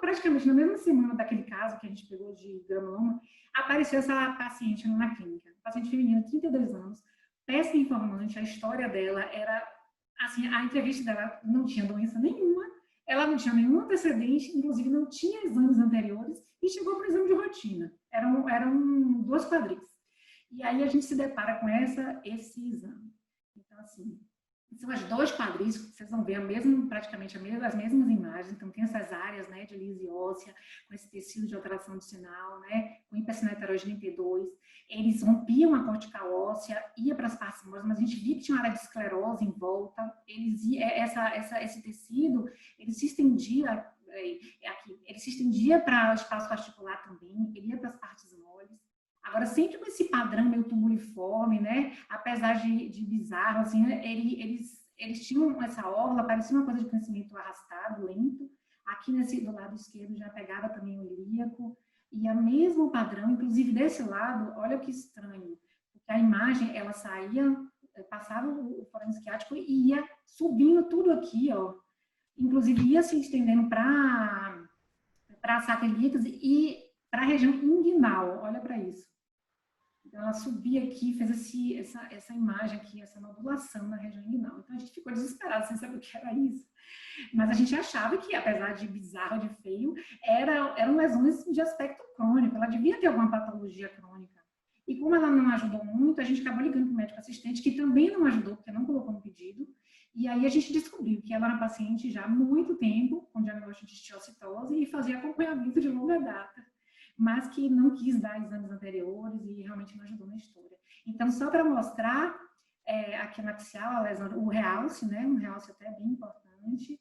[SPEAKER 10] Praticamente na mesma semana daquele caso que a gente pegou de granuloma, apareceu essa paciente na clínica. Paciente feminina, 32 anos, péssima informante, a história dela era, assim, a entrevista dela não tinha doença nenhuma, ela não tinha nenhum antecedente, inclusive não tinha exames anteriores, e chegou para o exame de rotina. Eram 2 quadris. E aí a gente se depara com esse exame. Então, assim, são as 2 quadris, vocês vão ver praticamente as mesmas imagens, então tem essas áreas, né, de lise óssea, com esse tecido de alteração de sinal, né, com hipersinal heterogêneo T2, eles rompiam a cortical óssea, ia para as partes moras, mas a gente via que tinha uma área de esclerose em volta, esse tecido, ele se estendia aqui, ele se estendia para o espaço articular também, ele ia para as partes moles. Agora, sempre com esse padrão meio tumuliforme, né? Apesar de bizarro, assim, eles tinham essa orla, parecia uma coisa de crescimento arrastado, lento. Aqui do lado esquerdo já pegava também o ilíaco. E o mesmo padrão, inclusive desse lado, olha que estranho. Porque a imagem, ela saía, passava o forame isquiático e ia subindo tudo aqui, ó. Inclusive ia se estendendo para a sacroiliacus e para a região inguinal, olha para isso. Então, ela subia aqui, fez essa imagem aqui, essa nodulação na região inguinal. Então, a gente ficou desesperado sem saber o que era isso. Mas a gente achava que, apesar de bizarro, de feio, eram lesões de aspecto crônico. Ela devia ter alguma patologia crônica. E como ela não ajudou muito, a gente acabou ligando para o médico assistente, que também não ajudou, porque não colocou no pedido. E aí a gente descobriu que ela era paciente já há muito tempo, com diagnóstico de esteocitose, e fazia acompanhamento de longa data, mas que não quis dar exames anteriores e realmente não ajudou na história. Então, só para mostrar aqui na axial, a lesão, o realce, né? Um realce até bem importante.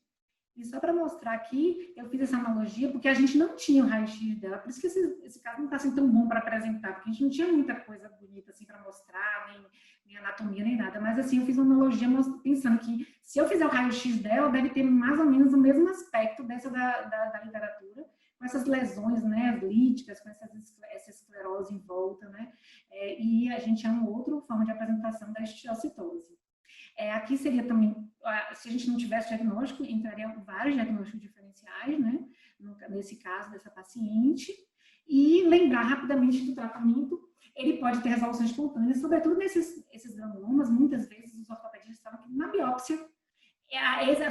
[SPEAKER 10] E só para mostrar aqui, eu fiz essa analogia, porque a gente não tinha o raio-x dela, por isso que esse caso não está assim tão bom para apresentar, porque a gente não tinha muita coisa bonita assim para mostrar, nem anatomia, nem nada. Mas assim, eu fiz uma analogia pensando que se eu fizer o raio-x dela, deve ter mais ou menos o mesmo aspecto dessa da literatura, com essas lesões, né, as líticas, com essa esclerose em volta, né, e a gente é uma outra forma de apresentação da esteocitose. Aqui seria também, se a gente não tivesse diagnóstico, entraria vários diagnósticos diferenciais, né, nesse caso dessa paciente, e lembrar rapidamente do tratamento, ele pode ter resolução espontânea, sobretudo esses granulomas, muitas vezes os ortopedistas falam que na biópsia,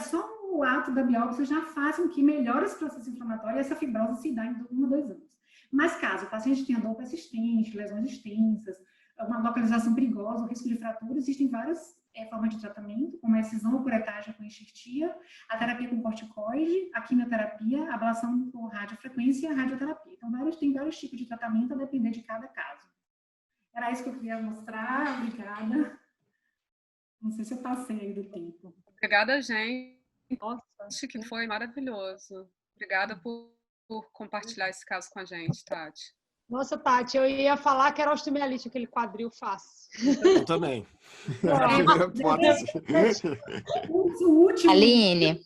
[SPEAKER 10] só o ato da biópsia já faz com que melhore esse processo inflamatório e essa fibrose se dá em 1 a 2 anos. Mas caso o paciente tenha dor persistente, lesões extensas, uma localização perigosa, o risco de fratura, existem várias formas de tratamento, como a excisão ou curetagem com enxertia, a terapia com corticoide, a quimioterapia, a ablação por radiofrequência e a radioterapia. Então, tem vários tipos de tratamento a depender de cada caso. Era isso que eu queria mostrar. Obrigada. Não sei se eu passei aí do tempo.
[SPEAKER 2] Obrigada, gente. Nossa, que foi maravilhoso. Obrigada por compartilhar esse caso com a gente, Tati.
[SPEAKER 3] Nossa, Tati, eu ia falar que era osteomielite, aquele quadril fácil.
[SPEAKER 5] Eu também. Era a primeira hipótese.
[SPEAKER 11] Aline,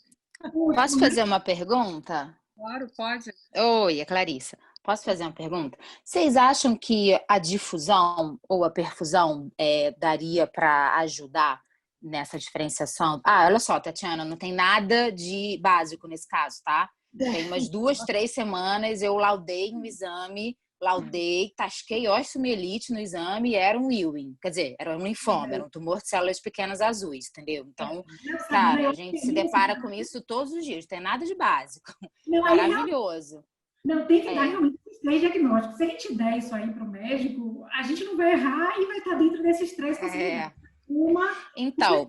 [SPEAKER 11] posso fazer uma pergunta?
[SPEAKER 2] Claro, pode.
[SPEAKER 11] Oi, é Clarissa. Posso fazer uma pergunta? Vocês acham que a difusão ou a perfusão daria para ajudar nessa diferenciação? Olha só, Tatiana, não tem nada de básico nesse caso, tá? Tem umas 2, 3 semanas eu laudei um exame, tasquei osteomielite no exame e era um Ewing, quer dizer, era um linfoma, era um tumor de células pequenas azuis, entendeu? Então, cara, a gente se depara com isso todos os dias, não tem nada de básico. Maravilhoso.
[SPEAKER 10] Não, tem que dar realmente esses 3 diagnósticos. Se a gente der isso aí para o médico, a gente não vai errar e vai estar dentro desses 3 possibilidades.
[SPEAKER 11] Então,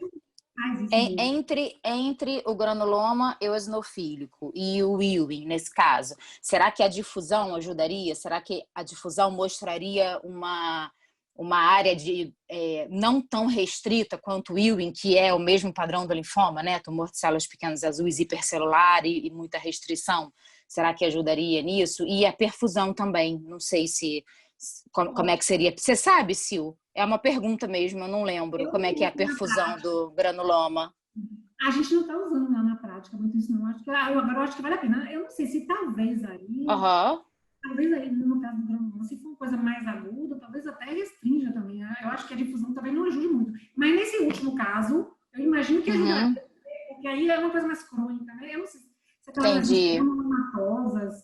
[SPEAKER 11] entre o granuloma eosinofílico e o Ewing, nesse caso, será que a difusão ajudaria? Será que a difusão mostraria uma área não tão restrita quanto o Ewing, que é o mesmo padrão do linfoma, né? Tumor de células pequenas azuis, hipercelular e muita restrição? Será que ajudaria nisso? E a perfusão também, não sei como é que seria. Você sabe, Sil? É uma pergunta mesmo, eu não lembro como é que é a perfusão do granuloma.
[SPEAKER 10] A gente não está usando lá na prática muito isso, não. Agora eu acho que vale a pena. Eu não sei se talvez aí... Talvez aí, no caso do granuloma, se for uma coisa mais aguda, talvez até restrinja também. Eu acho que a difusão também não ajude muito. Mas nesse último caso, eu imagino que ajudaria, porque aí é uma coisa mais crônica, né? Eu não sei se
[SPEAKER 11] Entendi.
[SPEAKER 10] Hematosas.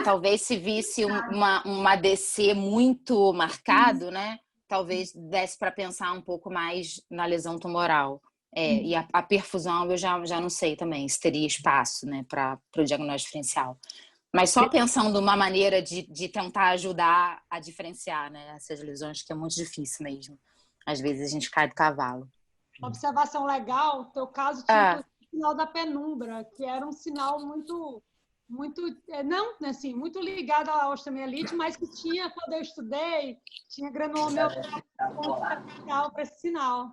[SPEAKER 11] Talvez se visse uma ADC muito marcado, né? Talvez desse para pensar um pouco mais na lesão tumoral. E a perfusão eu já não sei também se teria espaço, né, para o diagnóstico diferencial. Mas só pensando uma maneira de tentar ajudar a diferenciar, né, essas lesões, que é muito difícil mesmo. Às vezes a gente cai do cavalo.
[SPEAKER 3] Observação legal, o teu caso tinha o sinal da penumbra, que era um sinal muito não, assim, muito ligado à osteomielite, mas que tinha, quando eu estudei, tinha granuloma potencial para esse sinal.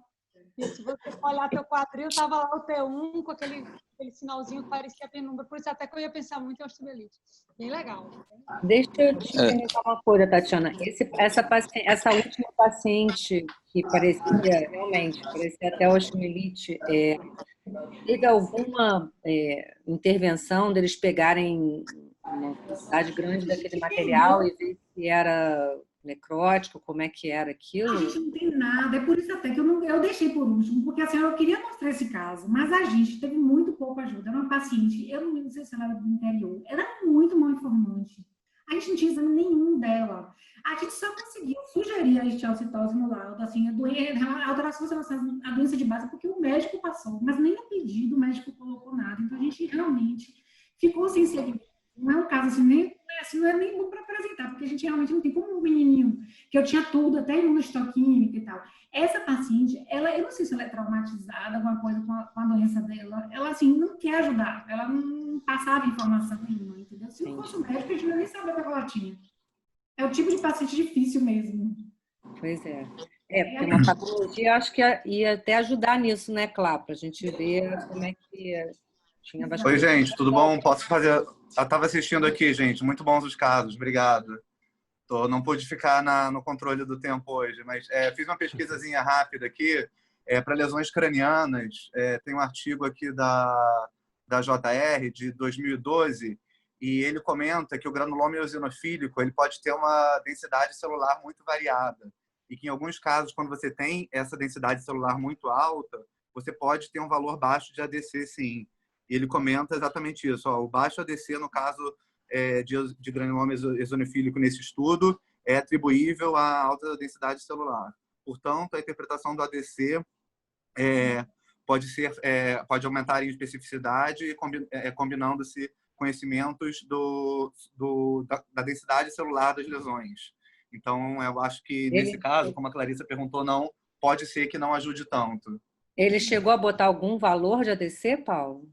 [SPEAKER 3] E se você olhar teu quadril, estava lá o T1 com aquele sinalzinho que parecia penumbra. Por isso até que eu ia pensar muito em osteomielite. Bem legal.
[SPEAKER 8] Deixa eu te perguntar uma coisa, Tatiana. Essa última paciente que parecia até osteomielite, teve alguma intervenção deles pegarem uma quantidade grande daquele material e ver se era necrótico, como é que era aquilo?
[SPEAKER 10] A gente não tem nada, é por isso até que eu deixei por último, porque assim, eu queria mostrar esse caso, mas a gente teve muito pouca ajuda. Era uma paciente, eu não sei se ela era do interior, era muito mal informante. A gente não tinha exame nenhum dela. A gente só conseguiu sugerir a esteocitose no laudo, assim, a alteração a doença de base, porque o médico passou, mas nem no pedido o médico colocou nada. Então, a gente realmente ficou sem segmento. Não é um caso assim, não é nem bom para apresentar, porque a gente realmente não tem como um menininho, que eu tinha tudo, até imunohistoquímica e tal. Essa paciente, eu não sei se ela é traumatizada, alguma coisa com a doença dela, ela, assim, não quer ajudar, ela não passava informação nenhuma, entendeu? Se não fosse o médico, a gente não ia nem saber o que ela tinha. É o tipo de paciente difícil mesmo.
[SPEAKER 8] Pois é. Porque uma patologia, eu acho que ia até ajudar nisso, né, Clá? Para a gente ver como é que tinha bastante...
[SPEAKER 12] Oi, gente, tudo bom? Posso fazer... Eu estava assistindo aqui, gente. Muito bons os casos, obrigado. Não pude ficar no controle do tempo hoje, mas fiz uma pesquisazinha rápida aqui para lesões cranianas. Tem um artigo aqui da JR de 2012 e ele comenta que o granuloma eosinofílico ele pode ter uma densidade celular muito variada e que em alguns casos, quando você tem essa densidade celular muito alta, você pode ter um valor baixo de ADC, sim. E ele comenta exatamente isso. O baixo ADC, no caso de granuloma eosinofílico nesse estudo, é atribuível à alta densidade celular. Portanto, a interpretação do ADC pode aumentar em especificidade, combinando-se conhecimentos da densidade celular das lesões. Então, eu acho que, nesse caso, como a Clarissa perguntou, não pode ser que não ajude tanto.
[SPEAKER 8] Ele chegou a botar algum valor de ADC, Paulo?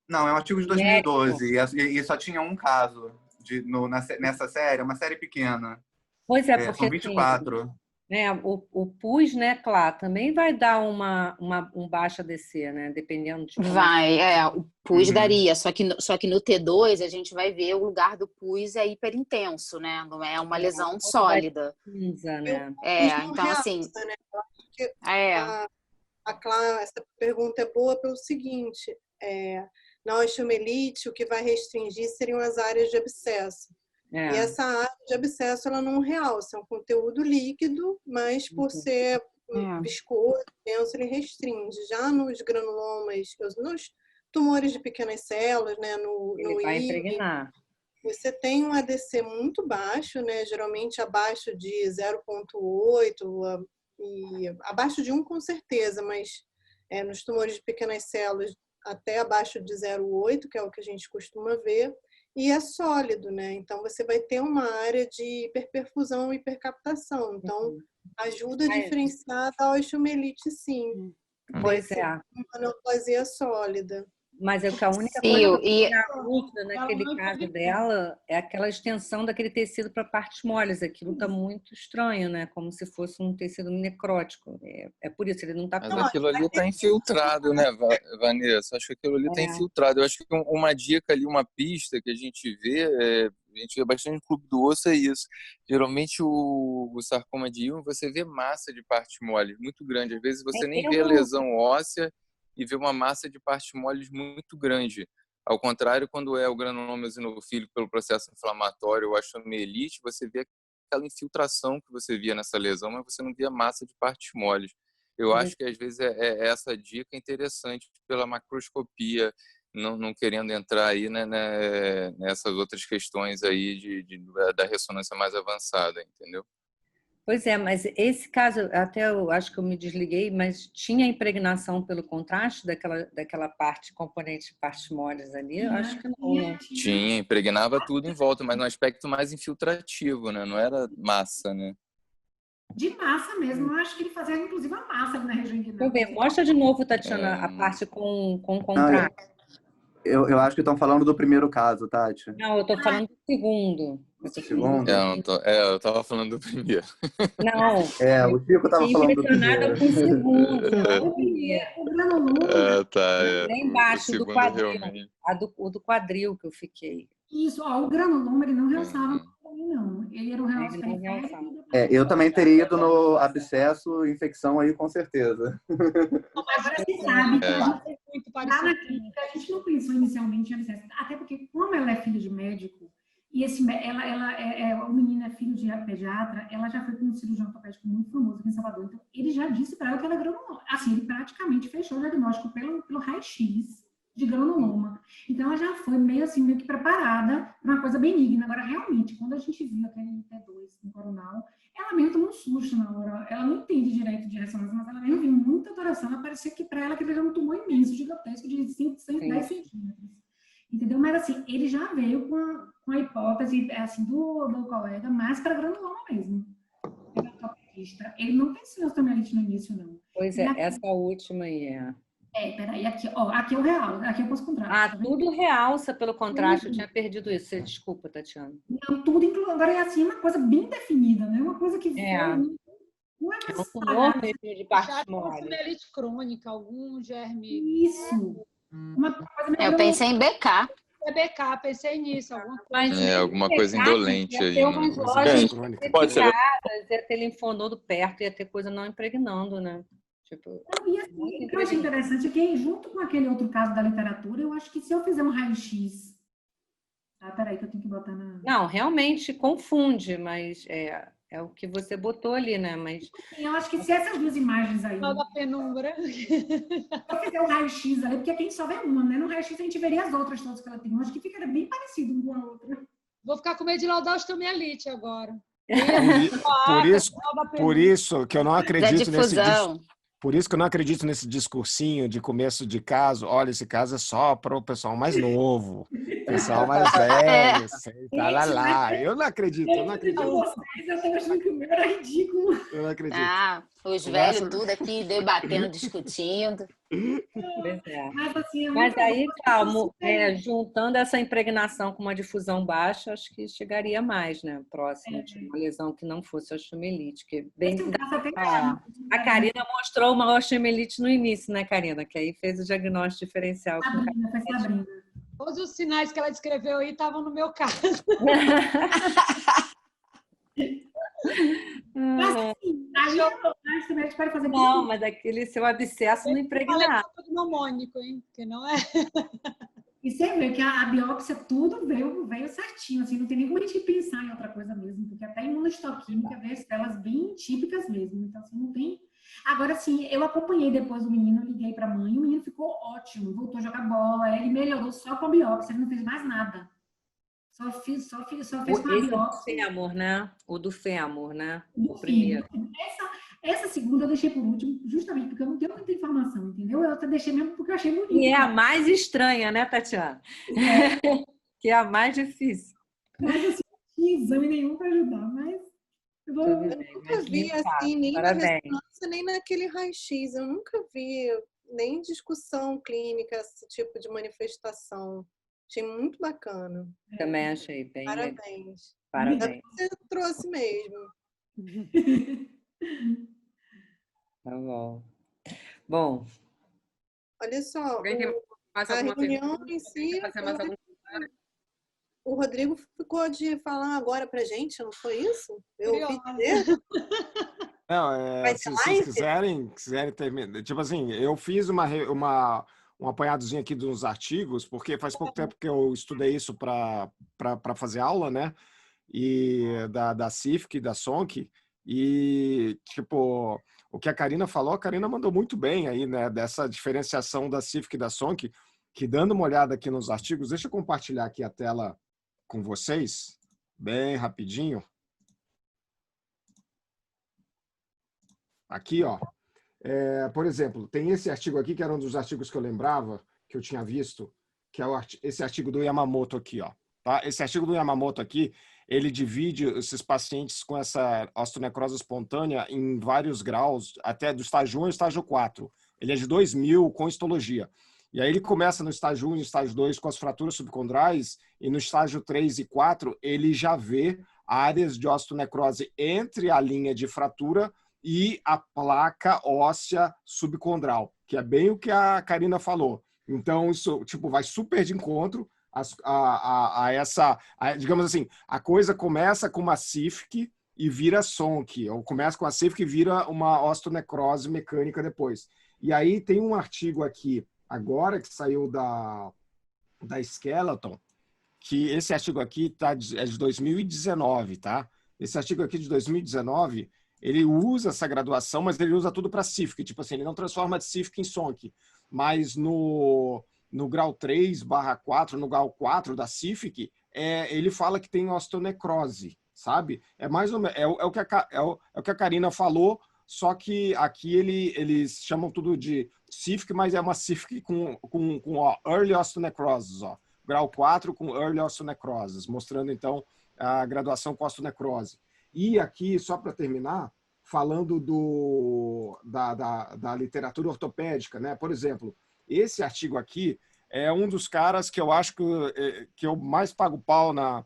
[SPEAKER 12] Não, é um artigo de 2012 e só tinha um caso nessa série, uma série pequena.
[SPEAKER 8] Pois é, porque
[SPEAKER 12] são 24.
[SPEAKER 8] Assim, o PUS, né, Clá, também vai dar um baixo ADC, né? Dependendo de como
[SPEAKER 11] o PUS daria, só que no T2 a gente vai ver o lugar do PUS é hiperintenso, né? Não é uma lesão sólida.
[SPEAKER 8] Cinza, né?
[SPEAKER 11] Então assim.
[SPEAKER 1] Né? Essa pergunta é boa pelo seguinte: na osteomielite, o que vai restringir seriam as áreas de abscesso. E essa área de abscesso ela não realça, é um conteúdo líquido, mas por ser viscoso, denso, ele restringe. Já nos granulomas, nos tumores de pequenas células, né,
[SPEAKER 8] ele vai impregnar.
[SPEAKER 1] Você tem um ADC muito baixo, né, geralmente abaixo de 0,8 e abaixo de 1 com certeza, mas nos tumores de pequenas células até abaixo de 0,8, que é o que a gente costuma ver, e é sólido, né? Então você vai ter uma área de hiperperfusão e hipercaptação. Então ajuda a diferenciar da osteomielite, sim.
[SPEAKER 8] Pois é.
[SPEAKER 1] Uma neoplasia sólida.
[SPEAKER 8] Mas é que a única coisa que ajuda naquele caso dela é aquela extensão daquele tecido para partes moles. Aquilo está muito estranho, né? Como se fosse um tecido necrótico. É por isso, ele não está...
[SPEAKER 13] Mas aquilo ali está infiltrado, né, Vanessa? Acho que aquilo ali está infiltrado. Eu acho que uma dica ali, uma pista que a gente vê bastante no Clube do Osso é isso. Geralmente o sarcoma de Ewing, você vê massa de partes moles muito grande. Às vezes você nem vê a lesão óssea e vê uma massa de partes moles muito grande. Ao contrário, quando é o granuloma eosinofílico pelo processo inflamatório ou a osteomielite, você vê aquela infiltração que você via nessa lesão, mas você não via massa de partes moles. Eu acho que às vezes essa dica é interessante pela macroscopia. não querendo entrar aí, né, nessas outras questões aí da ressonância mais avançada, entendeu?
[SPEAKER 8] Pois é, mas esse caso, até eu acho que eu me desliguei, mas tinha impregnação pelo contraste daquela parte, componente partes moles ali? Eu acho que não, né?
[SPEAKER 13] Tinha, impregnava tudo em volta, mas no aspecto mais infiltrativo, né? Não era massa, né?
[SPEAKER 10] De massa mesmo, eu acho que ele fazia inclusive a massa ali na região inguinal.
[SPEAKER 8] Deixa eu ver, mostra de novo, Tatiana, a parte com contraste.
[SPEAKER 12] Eu acho que estão falando do primeiro caso, Tati.
[SPEAKER 8] Não, eu estou falando do segundo.
[SPEAKER 12] Segundo?
[SPEAKER 13] Eu estava falando do primeiro.
[SPEAKER 8] Não.
[SPEAKER 12] O Chico estava falando do primeiro.
[SPEAKER 8] Com o segundo, não do primeiro.
[SPEAKER 13] Tá.
[SPEAKER 8] Lá embaixo do quadril.
[SPEAKER 13] Realmente.
[SPEAKER 8] O do quadril que eu fiquei.
[SPEAKER 10] Isso, o granuloma ele não realçava não. Ele era o realço
[SPEAKER 8] periférico.
[SPEAKER 12] Eu também teria ido no abscesso, infecção aí, com certeza.
[SPEAKER 10] Agora você sabe que lá na clínica a gente não pensou inicialmente em abscesso. Até porque, como ela é filha de médico, e o menino é filho de pediatra, ela já foi com um cirurgião ortopédico muito famoso aqui em Salvador. Então, ele já disse para ela que ela é granuloma. Assim, ele praticamente fechou o diagnóstico pelo raio-x de granuloma. Então, ela já foi meio que preparada para uma coisa benigna. Agora, realmente, quando a gente viu aquele T2 no coronal, ela mesmo tomou um susto na hora. Ela não entende direito de ressonância, mas ela mesmo viu muita alteração. Ela parecia que para ela que ele já um tumor imenso, gigantesco, de 10 centímetros. Entendeu? Mas, assim, ele já veio com a hipótese, assim, do colega, mais para granuloma mesmo. Ele não pensou em osteomielite no início, não.
[SPEAKER 8] Pois é, essa última aí é...
[SPEAKER 10] Peraí, aqui é o real, aqui é o pós-contraste.
[SPEAKER 8] Ah, tudo realça pelo contraste, eu tinha perdido isso. Você desculpa, Tatiana.
[SPEAKER 10] Não, tudo inclusive. Agora é assim, uma coisa bem definida, né? Uma coisa que não é
[SPEAKER 3] mais
[SPEAKER 8] tumor mesmo de partes moles.
[SPEAKER 3] Osteomielite crônica, algum germe.
[SPEAKER 10] Isso. Uma coisa
[SPEAKER 11] eu pensei em BK.
[SPEAKER 3] É BK, pensei nisso, alguma coisa.
[SPEAKER 13] Alguma coisa indolente aí.
[SPEAKER 8] Ia ter umas lojas ia ter linfonodo perto, ia ter coisa não impregnando, né? Tipo,
[SPEAKER 10] e assim, o que eu achei interessante é que, junto com aquele outro caso da literatura, eu acho que se eu fizer um raio-x... peraí, que eu tenho que botar na...
[SPEAKER 8] Não, realmente confunde, mas é o que você botou ali, né? Mas...
[SPEAKER 10] Eu acho que se essas duas imagens aí...
[SPEAKER 3] Toda a penumbra.
[SPEAKER 10] Se eu fizer um raio-x ali, porque aqui a gente só vê uma, né? No raio-x a gente veria as outras todas que ela tem. Eu acho que fica bem parecido uma com a outra.
[SPEAKER 3] Vou ficar com medo de laudar osteomielite agora.
[SPEAKER 5] Por isso que eu não acredito nesse... Por isso que eu não acredito nesse discursinho de começo de caso. Olha, esse caso é só para o pessoal mais novo, pessoal mais velho, lá. Eu não acredito, eu não acredito.
[SPEAKER 10] Eu tô achando que o meu era ridículo.
[SPEAKER 5] Eu não acredito.
[SPEAKER 11] Os velhos tudo aqui debatendo, discutindo.
[SPEAKER 8] Mas aí, calma, juntando essa impregnação com uma difusão baixa, acho que chegaria mais, né? Próximo de uma lesão que não fosse osteomielite. A Karina mostrou uma osteomielite no início, né, Karina? Que aí fez o diagnóstico diferencial.
[SPEAKER 10] Sabrina.
[SPEAKER 3] Todos os sinais que ela descreveu aí estavam no meu caso.
[SPEAKER 10] Mas assim, a gente pode fazer...
[SPEAKER 8] Não, mas aquele seu abscesso não impregnar.
[SPEAKER 3] É pneumônico, hein? Que não é...
[SPEAKER 10] E você vê que a biópsia tudo veio certinho, assim, não tem nem como a gente pensar em outra coisa mesmo, porque até imunohistoquímica vê células bem típicas mesmo, então assim, não tem... Agora, assim, eu acompanhei depois o menino, liguei para a mãe, o menino ficou ótimo, voltou a jogar bola, ele melhorou só com a biópsia, ele não fez mais nada. Só fez com a biópsia.
[SPEAKER 8] Fêmur, né? O do fêmur, né? O primeiro.
[SPEAKER 10] Essa segunda eu deixei por último, justamente porque eu não tenho muita informação, entendeu? Eu até deixei mesmo porque eu achei bonito.
[SPEAKER 8] E é a mais estranha, né, Tatiana? Que é a mais difícil.
[SPEAKER 10] Mas assim, não tinha exame nenhum para ajudar, mas...
[SPEAKER 1] Eu nunca vi assim, nem na ressonância, nem naquele raio-x. Eu nunca vi nem discussão clínica, esse tipo de manifestação. Achei muito bacana.
[SPEAKER 8] Também achei bem.
[SPEAKER 1] Parabéns.
[SPEAKER 8] Parabéns.
[SPEAKER 1] Você trouxe mesmo.
[SPEAKER 8] Tá bom. Bom.
[SPEAKER 1] Olha só, a reunião em si, o Rodrigo ficou de falar agora pra gente, não foi isso? Eu ouvi dizer.
[SPEAKER 5] Não, se vocês quiserem terminar. Tipo assim, eu fiz um apanhadozinho aqui dos artigos, porque faz pouco tempo que eu estudei isso para fazer aula, né? E da CIFC e da SONC. E, tipo, o que a Karina falou, a Karina mandou muito bem aí, né? Dessa diferenciação da CIFC e da SONC, que dando uma olhada aqui nos artigos, deixa eu compartilhar aqui a tela com vocês, bem rapidinho. Aqui, ó. Por exemplo, tem esse artigo aqui, que era um dos artigos que eu lembrava, que eu tinha visto, que é esse artigo do Yamamoto aqui, ó. Tá? Esse artigo do Yamamoto aqui, ele divide esses pacientes com essa osteonecrose espontânea em vários graus, até do estágio 1 ao estágio 4. Ele é de 2000 com histologia. E aí ele começa no estágio 1 e no estágio 2 com as fraturas subcondrais, e no estágio 3 e 4 ele já vê áreas de osteonecrose entre a linha de fratura e a placa óssea subcondral, que é bem o que a Karina falou. Então, isso vai super de encontro digamos assim, a coisa começa com uma sífique e vira SONC, ou começa com a sífique e vira uma osteonecrose mecânica depois. E aí tem um artigo aqui, agora que saiu da Skeleton, que esse artigo aqui é de 2019, tá? Esse artigo aqui de 2019, ele usa essa graduação, mas ele usa tudo para sífique, tipo assim, ele não transforma de sífique em SONC, mas no grau 3/4, no grau 4 da sífique, ele fala que tem osteonecrose, sabe? É mais ou menos, é o que a Karina falou, só que aqui eles chamam tudo de sífique, mas é uma sífique com early osteonecrosis, ó. Grau 4 com early osteonecrosis, mostrando então a graduação com osteonecrose. E aqui, só para terminar, falando da literatura ortopédica, né? Por exemplo, esse artigo aqui é um dos caras que eu acho que eu mais pago pau na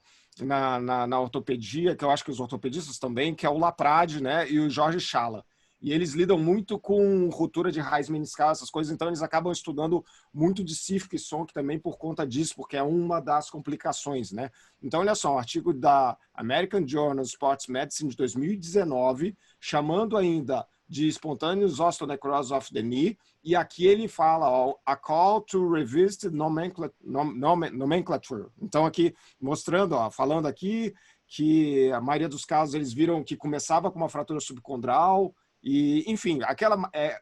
[SPEAKER 5] ortopedia, que eu acho que os ortopedistas também, que é o Laprade, né, e o Jorge Schala. E eles lidam muito com ruptura de raiz meniscal, essas coisas, então eles acabam estudando muito de sífica e SONC também por conta disso, porque é uma das complicações, né? Então, olha só, um artigo da American Journal of Sports Medicine de 2019, chamando ainda de Spontaneous Osteonecrosis of the Knee, e aqui ele fala, ó, a call to revisit nomenclature. Então, aqui, mostrando, ó, falando aqui que a maioria dos casos eles viram que começava com uma fratura subcondral, e, enfim,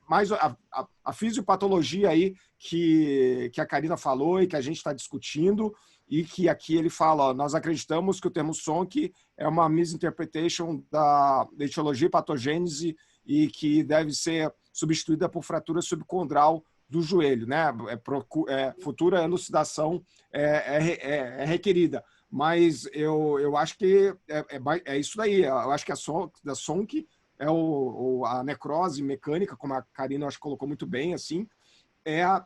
[SPEAKER 5] mais a fisiopatologia aí que a Karina falou e que a gente está discutindo, e que aqui ele fala, ó, nós acreditamos que o termo SONC é uma misinterpretation da etiologia e patogênese e que deve ser substituída por fratura subcondral do joelho, né? Futura elucidação é requerida. Mas eu acho que é isso daí. Eu acho que a SONC é a necrose mecânica, como a Karina acho que colocou muito bem, assim, é a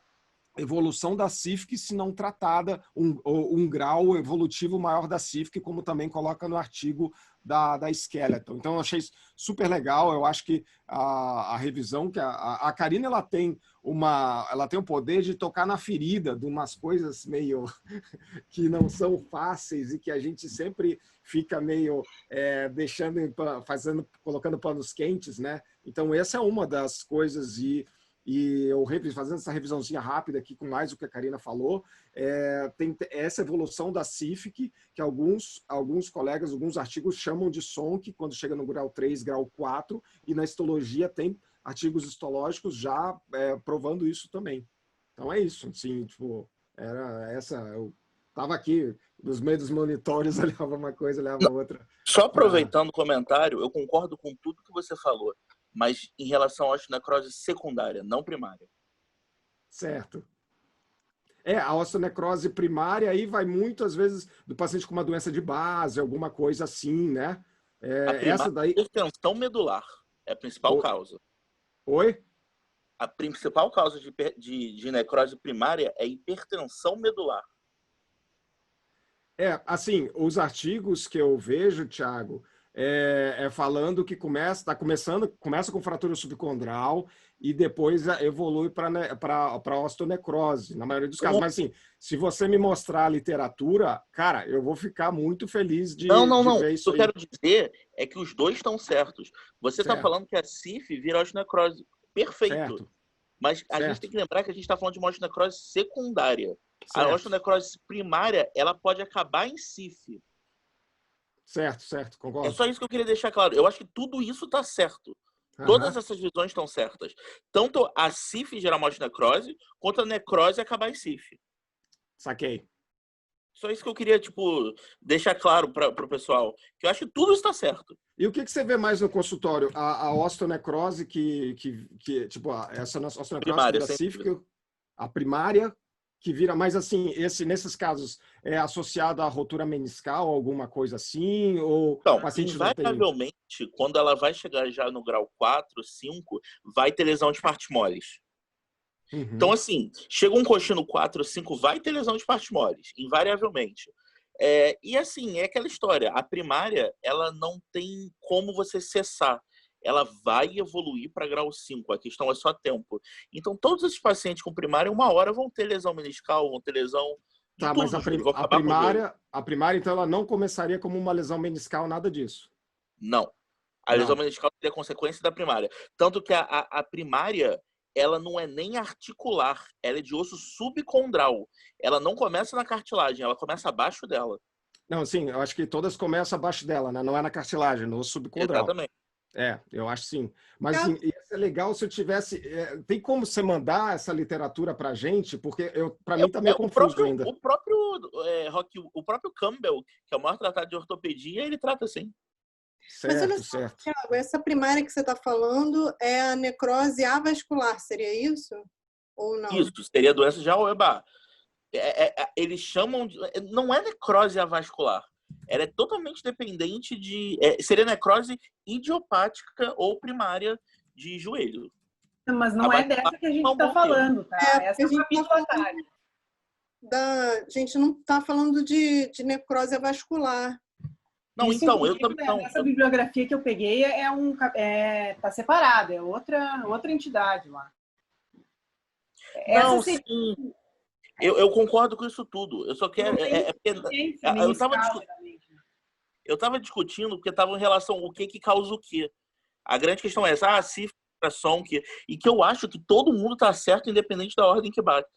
[SPEAKER 5] evolução da sífique se não tratada, um grau evolutivo maior da sífique, como também coloca no artigo da Skeleton. Então, eu achei super legal. Eu acho que a revisão, que a Karina ela tem o poder de tocar na ferida de umas coisas meio que não são fáceis e que a gente sempre fica meio colocando panos quentes, né? Então, essa é uma das coisas e eu fazendo essa revisãozinha rápida aqui com mais o que a Karina falou, tem essa evolução da sífique, que alguns colegas, alguns artigos chamam de SONC, quando chega no grau 3, grau 4, e na histologia tem artigos histológicos já provando isso também. Então é isso, assim, tipo, eu estava aqui, nos meios dos monitores, olhava uma coisa, olhava outra.
[SPEAKER 6] Só aproveitando o comentário, eu concordo com tudo que você falou, mas em relação à osteonecrose secundária, não primária.
[SPEAKER 5] Certo. A osteonecrose primária aí vai muito, às vezes, do paciente com uma doença de base, alguma coisa assim, né?
[SPEAKER 6] Essa daí... hipertensão medular é a principal causa.
[SPEAKER 5] Oi?
[SPEAKER 6] A principal causa de necrose primária é hipertensão medular.
[SPEAKER 5] Assim, os artigos que eu vejo, Thiago, falando que começa com fratura subcondral e depois evolui para osteonecrose, na maioria dos casos. Mas, assim, se você me mostrar a literatura, cara, eu vou ficar muito feliz de ver isso aí.
[SPEAKER 6] O que eu quero dizer é que os dois estão certos. Você está falando que a CIF vira osteonecrose. Perfeito.
[SPEAKER 5] Certo.
[SPEAKER 6] Mas a gente tem que lembrar que a gente está falando de uma osteonecrose secundária. Certo. A osteonecrose primária, ela pode acabar em CIF.
[SPEAKER 5] Certo, concordo.
[SPEAKER 6] É só isso que eu queria deixar claro. Eu acho que tudo isso está certo. Todas essas visões estão certas. Tanto a CIF gerar uma osteonecrose, quanto a necrose acabar em CIF.
[SPEAKER 5] Saquei.
[SPEAKER 6] Só isso que eu queria, tipo, deixar claro para o pessoal, que eu acho que tudo está certo.
[SPEAKER 5] E o que você vê mais no consultório? A osteonecrose tipo, essa osteonecrose
[SPEAKER 6] Primária,
[SPEAKER 5] da
[SPEAKER 6] sem
[SPEAKER 5] sífica, a primária, que vira mais assim, nesses casos, é associado à rotura meniscal, alguma coisa assim? Ou
[SPEAKER 6] Então,
[SPEAKER 5] o paciente não tem...
[SPEAKER 6] invariavelmente, quando ela vai chegar já no grau 4, 5, vai ter lesão de partes moles. Então, assim, chega um coxinho no 4 ou 5, vai ter lesão de partes moles, invariavelmente. E assim, é aquela história, a primária, ela não tem como você cessar. Ela vai evoluir para grau 5, a questão é só tempo. Então, todos esses pacientes com primária, uma hora vão ter lesão meniscal, vão ter lesão de tudo.
[SPEAKER 5] Mas a primária, então, ela não começaria como uma lesão meniscal, nada disso?
[SPEAKER 6] Não. A lesão meniscal seria consequência da primária. Tanto que a primária, ela não é nem articular, ela é de osso subcondral. Ela não começa na cartilagem, ela começa abaixo dela.
[SPEAKER 5] Não, sim, eu acho que todas começam abaixo dela, né? Não é na cartilagem, no osso subcondral.
[SPEAKER 6] Exatamente.
[SPEAKER 5] Eu acho sim. Mas assim, ia ser legal se eu tivesse... tem como você mandar essa literatura para a gente? Porque para mim está meio confuso ainda.
[SPEAKER 6] O próprio Campbell, que é o maior tratado de ortopedia, ele trata assim.
[SPEAKER 1] Mas olha só, Thiago, essa primária que você está falando é a necrose avascular, seria isso? Ou não?
[SPEAKER 6] Isso, seria a doença de Auerbach. Eles chamam de... Não é necrose avascular. Ela é totalmente dependente de... seria necrose idiopática ou primária de joelho.
[SPEAKER 4] Mas não é dessa que a gente está falando, tá? Essa é uma pituitária.
[SPEAKER 1] A gente não está falando de necrose avascular.
[SPEAKER 6] Não,
[SPEAKER 4] isso,
[SPEAKER 6] então, eu também não.
[SPEAKER 4] Essa bibliografia que eu peguei tá separada, é outra entidade lá.
[SPEAKER 6] Não, sim. Eu concordo com isso tudo. Eu só quero... eu estava discutindo porque estava em relação ao que causa o quê. A grande questão é essa, sífilis, e que eu acho que todo mundo está certo, independente da ordem que bate.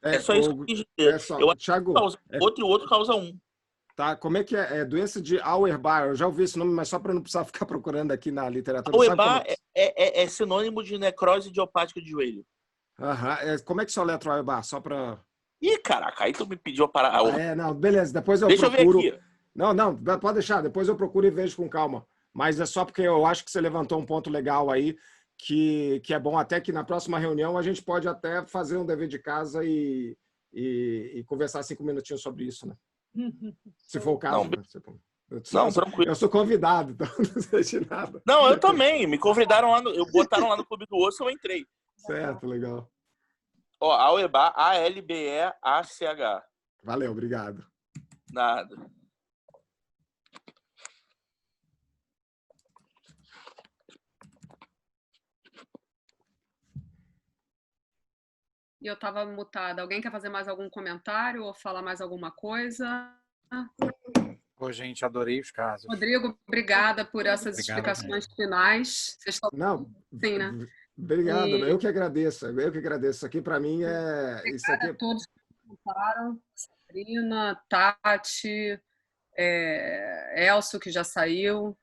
[SPEAKER 6] É só isso que eu quis dizer. Eu acho
[SPEAKER 5] Thiago,
[SPEAKER 6] que causa outro e o outro causa um.
[SPEAKER 5] Tá, como é que é? Doença de Auerbach, eu já ouvi esse nome, mas só para não precisar ficar procurando aqui na literatura.
[SPEAKER 6] Auerbach é sinônimo de necrose idiopática de joelho.
[SPEAKER 5] Como é que soletra o Auerbach? Só para...
[SPEAKER 6] Ih, caraca, aí tu me pediu para...
[SPEAKER 5] não, beleza, depois eu procuro.
[SPEAKER 6] Deixa eu ver aqui.
[SPEAKER 5] Não, pode deixar, depois eu procuro e vejo com calma. Mas é só porque eu acho que você levantou um ponto legal aí, que é bom até que na próxima reunião a gente pode até fazer um dever de casa e conversar 5 minutinhos sobre isso, né? Se for o caso.
[SPEAKER 6] Não, tranquilo.
[SPEAKER 5] Eu sou convidado, então não sei de nada.
[SPEAKER 6] Não, eu também. Me convidaram lá, botaram lá no Clube do Osso, eu entrei.
[SPEAKER 5] Certo, legal.
[SPEAKER 6] Ó, Auerbach, A-L-B-E-A-C-H.
[SPEAKER 5] Valeu, obrigado.
[SPEAKER 6] Nada.
[SPEAKER 2] E eu estava mutada. Alguém quer fazer mais algum comentário ou falar mais alguma coisa?
[SPEAKER 14] Gente, adorei os casos.
[SPEAKER 2] Rodrigo, obrigada por essas explicações finais. Vocês estão...
[SPEAKER 5] Não,
[SPEAKER 2] sim, né?
[SPEAKER 5] Obrigado, eu que agradeço. Isso aqui para mim isso aqui...
[SPEAKER 2] a todos que comentaram, Sabrina, Tati, Elcio, que já saiu,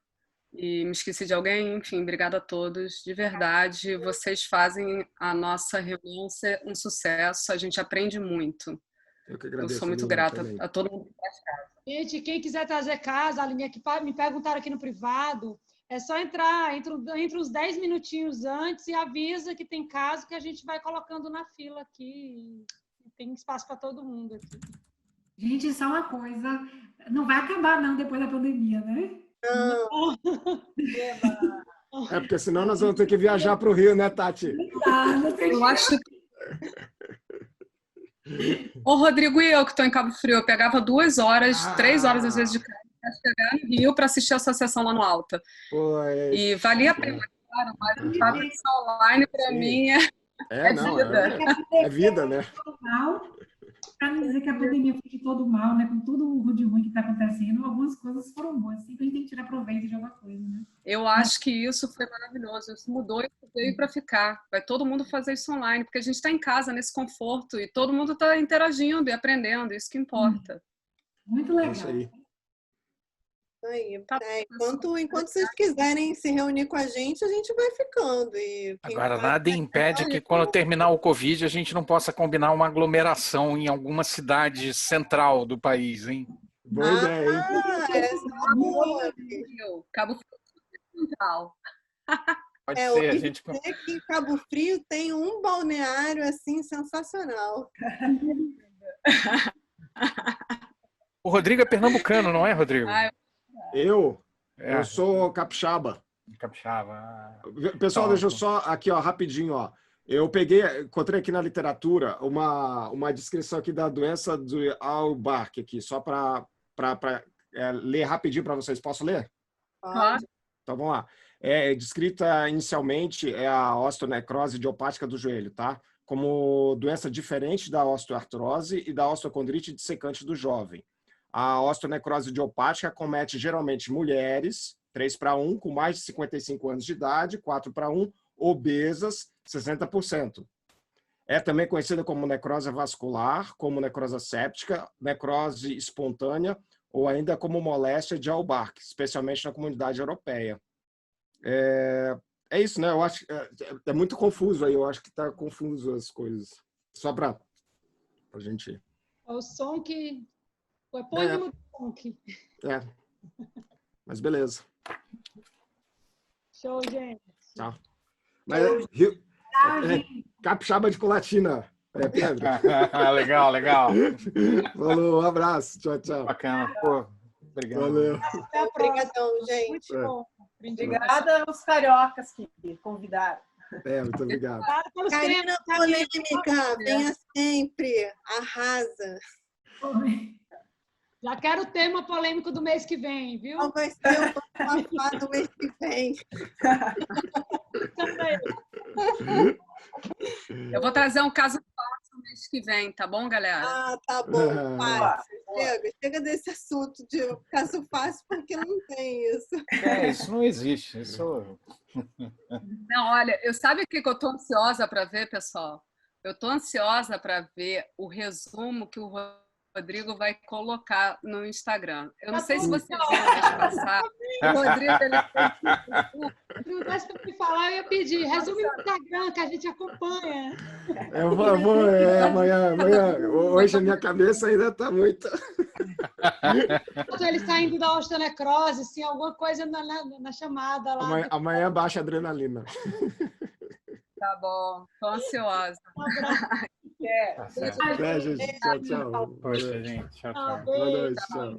[SPEAKER 2] e me esqueci de alguém. Enfim, obrigada a todos, de verdade. Vocês fazem a nossa reunião ser um sucesso, a gente aprende muito.
[SPEAKER 5] Eu que agradeço.
[SPEAKER 2] Eu sou muito grata a todo mundo que faz casa.
[SPEAKER 3] Gente, quem quiser trazer casa, a linha que me perguntaram aqui no privado, é só entrar entre uns 10 minutinhos antes e avisa que tem caso que a gente vai colocando na fila aqui. Tem espaço para todo mundo aqui.
[SPEAKER 10] Gente, só uma coisa, não vai acabar não depois da pandemia, né?
[SPEAKER 5] Porque senão nós vamos ter que viajar para o Rio, né, Tati?
[SPEAKER 2] Eu acho que... Ô, Rodrigo, e eu que estou em Cabo Frio, eu pegava 2 horas, 3 horas às vezes de casa para chegar no Rio para assistir essa sessão lá no Alta. E valia a pena, claro, mas o fato de ser online para mim vida.
[SPEAKER 5] É vida, né?
[SPEAKER 10] Para não dizer que a pandemia foi de todo mal, né? Com tudo o de ruim que está acontecendo, algumas coisas foram boas. Sempre a gente tem que tirar proveito de alguma coisa, né?
[SPEAKER 2] Eu acho que isso foi maravilhoso. Isso mudou e veio para ficar. Vai todo mundo fazer isso online, porque a gente está em casa, nesse conforto, e todo mundo está interagindo e aprendendo. Isso que importa.
[SPEAKER 10] Muito legal.
[SPEAKER 5] É isso aí.
[SPEAKER 1] Aí. Enquanto vocês quiserem se reunir com a gente vai ficando. E
[SPEAKER 14] agora, nada impede que quando terminar o Covid a gente não possa combinar uma aglomeração em alguma cidade central do país, hein?
[SPEAKER 5] Boa ideia, hein?
[SPEAKER 2] Cabo Frio central.
[SPEAKER 14] Pode ser, a gente...
[SPEAKER 1] que em Cabo Frio tem um balneário assim sensacional.
[SPEAKER 14] O Rodrigo é pernambucano, não é, Rodrigo?
[SPEAKER 5] Eu sou capixaba.
[SPEAKER 14] Capixaba.
[SPEAKER 5] Pessoal, deixa eu só aqui, ó, rapidinho, ó. Eu encontrei aqui na literatura uma descrição aqui da doença do Auerbach aqui, só para ler rapidinho para vocês. Posso ler?
[SPEAKER 2] Pode.
[SPEAKER 5] Então vamos lá. Descrita inicialmente a osteonecrose idiopática do joelho, tá? Como doença diferente da osteoartrose e da osteocondrite dissecante do jovem. A osteonecrose idiopática acomete geralmente mulheres, 3:1, com mais de 55 anos de idade, 4:1, obesas, 60%. É também conhecida como necrose vascular, como necrose séptica, necrose espontânea ou ainda como moléstia de Auerbach, especialmente na comunidade europeia. É isso, né? Eu acho que é muito confuso aí, eu acho que está confuso as coisas. Só para a gente...
[SPEAKER 3] É o som que... O epônimo do som que...
[SPEAKER 5] Mas beleza.
[SPEAKER 3] Show, gente.
[SPEAKER 5] Tchau. Mas, capixaba de Colatina. Pedro.
[SPEAKER 14] Legal.
[SPEAKER 5] Falou, um abraço. Tchau.
[SPEAKER 14] Bacana. Pô, obrigado.
[SPEAKER 5] Valeu.
[SPEAKER 1] Obrigadão, gente.
[SPEAKER 3] Muito bom.
[SPEAKER 4] Obrigada aos cariocas que convidaram.
[SPEAKER 5] Muito obrigado.
[SPEAKER 1] Karina Polêmica, venha sempre. Arrasa.
[SPEAKER 3] Já quero o tema polêmico do mês que vem, viu?
[SPEAKER 1] Qual vai ser o tema do mês que vem?
[SPEAKER 2] Eu vou trazer um caso fácil no mês que vem, tá bom, galera?
[SPEAKER 1] Tá bom. Chega desse assunto de caso fácil, porque não tem isso.
[SPEAKER 14] Isso não existe. Isso...
[SPEAKER 2] Não, olha, sabe o que eu tô ansiosa para ver, pessoal? Eu tô ansiosa para ver o resumo que o Rodrigo vai colocar no Instagram. Eu não sei se você viu no passado. O Rodrigo,
[SPEAKER 3] Se perguntasse para me falar, eu ia pedir. Resume no Instagram, que a gente acompanha.
[SPEAKER 5] Eu vou amanhã. Hoje a minha cabeça ainda está muito...
[SPEAKER 3] Ele saindo da osteonecrose, assim, alguma coisa na chamada lá.
[SPEAKER 5] Amanhã baixa a adrenalina.
[SPEAKER 2] Tá bom, tô ansiosa.
[SPEAKER 5] Gente, tchau.
[SPEAKER 14] Poxa, gente, tchau.
[SPEAKER 5] Boa noite, tchau.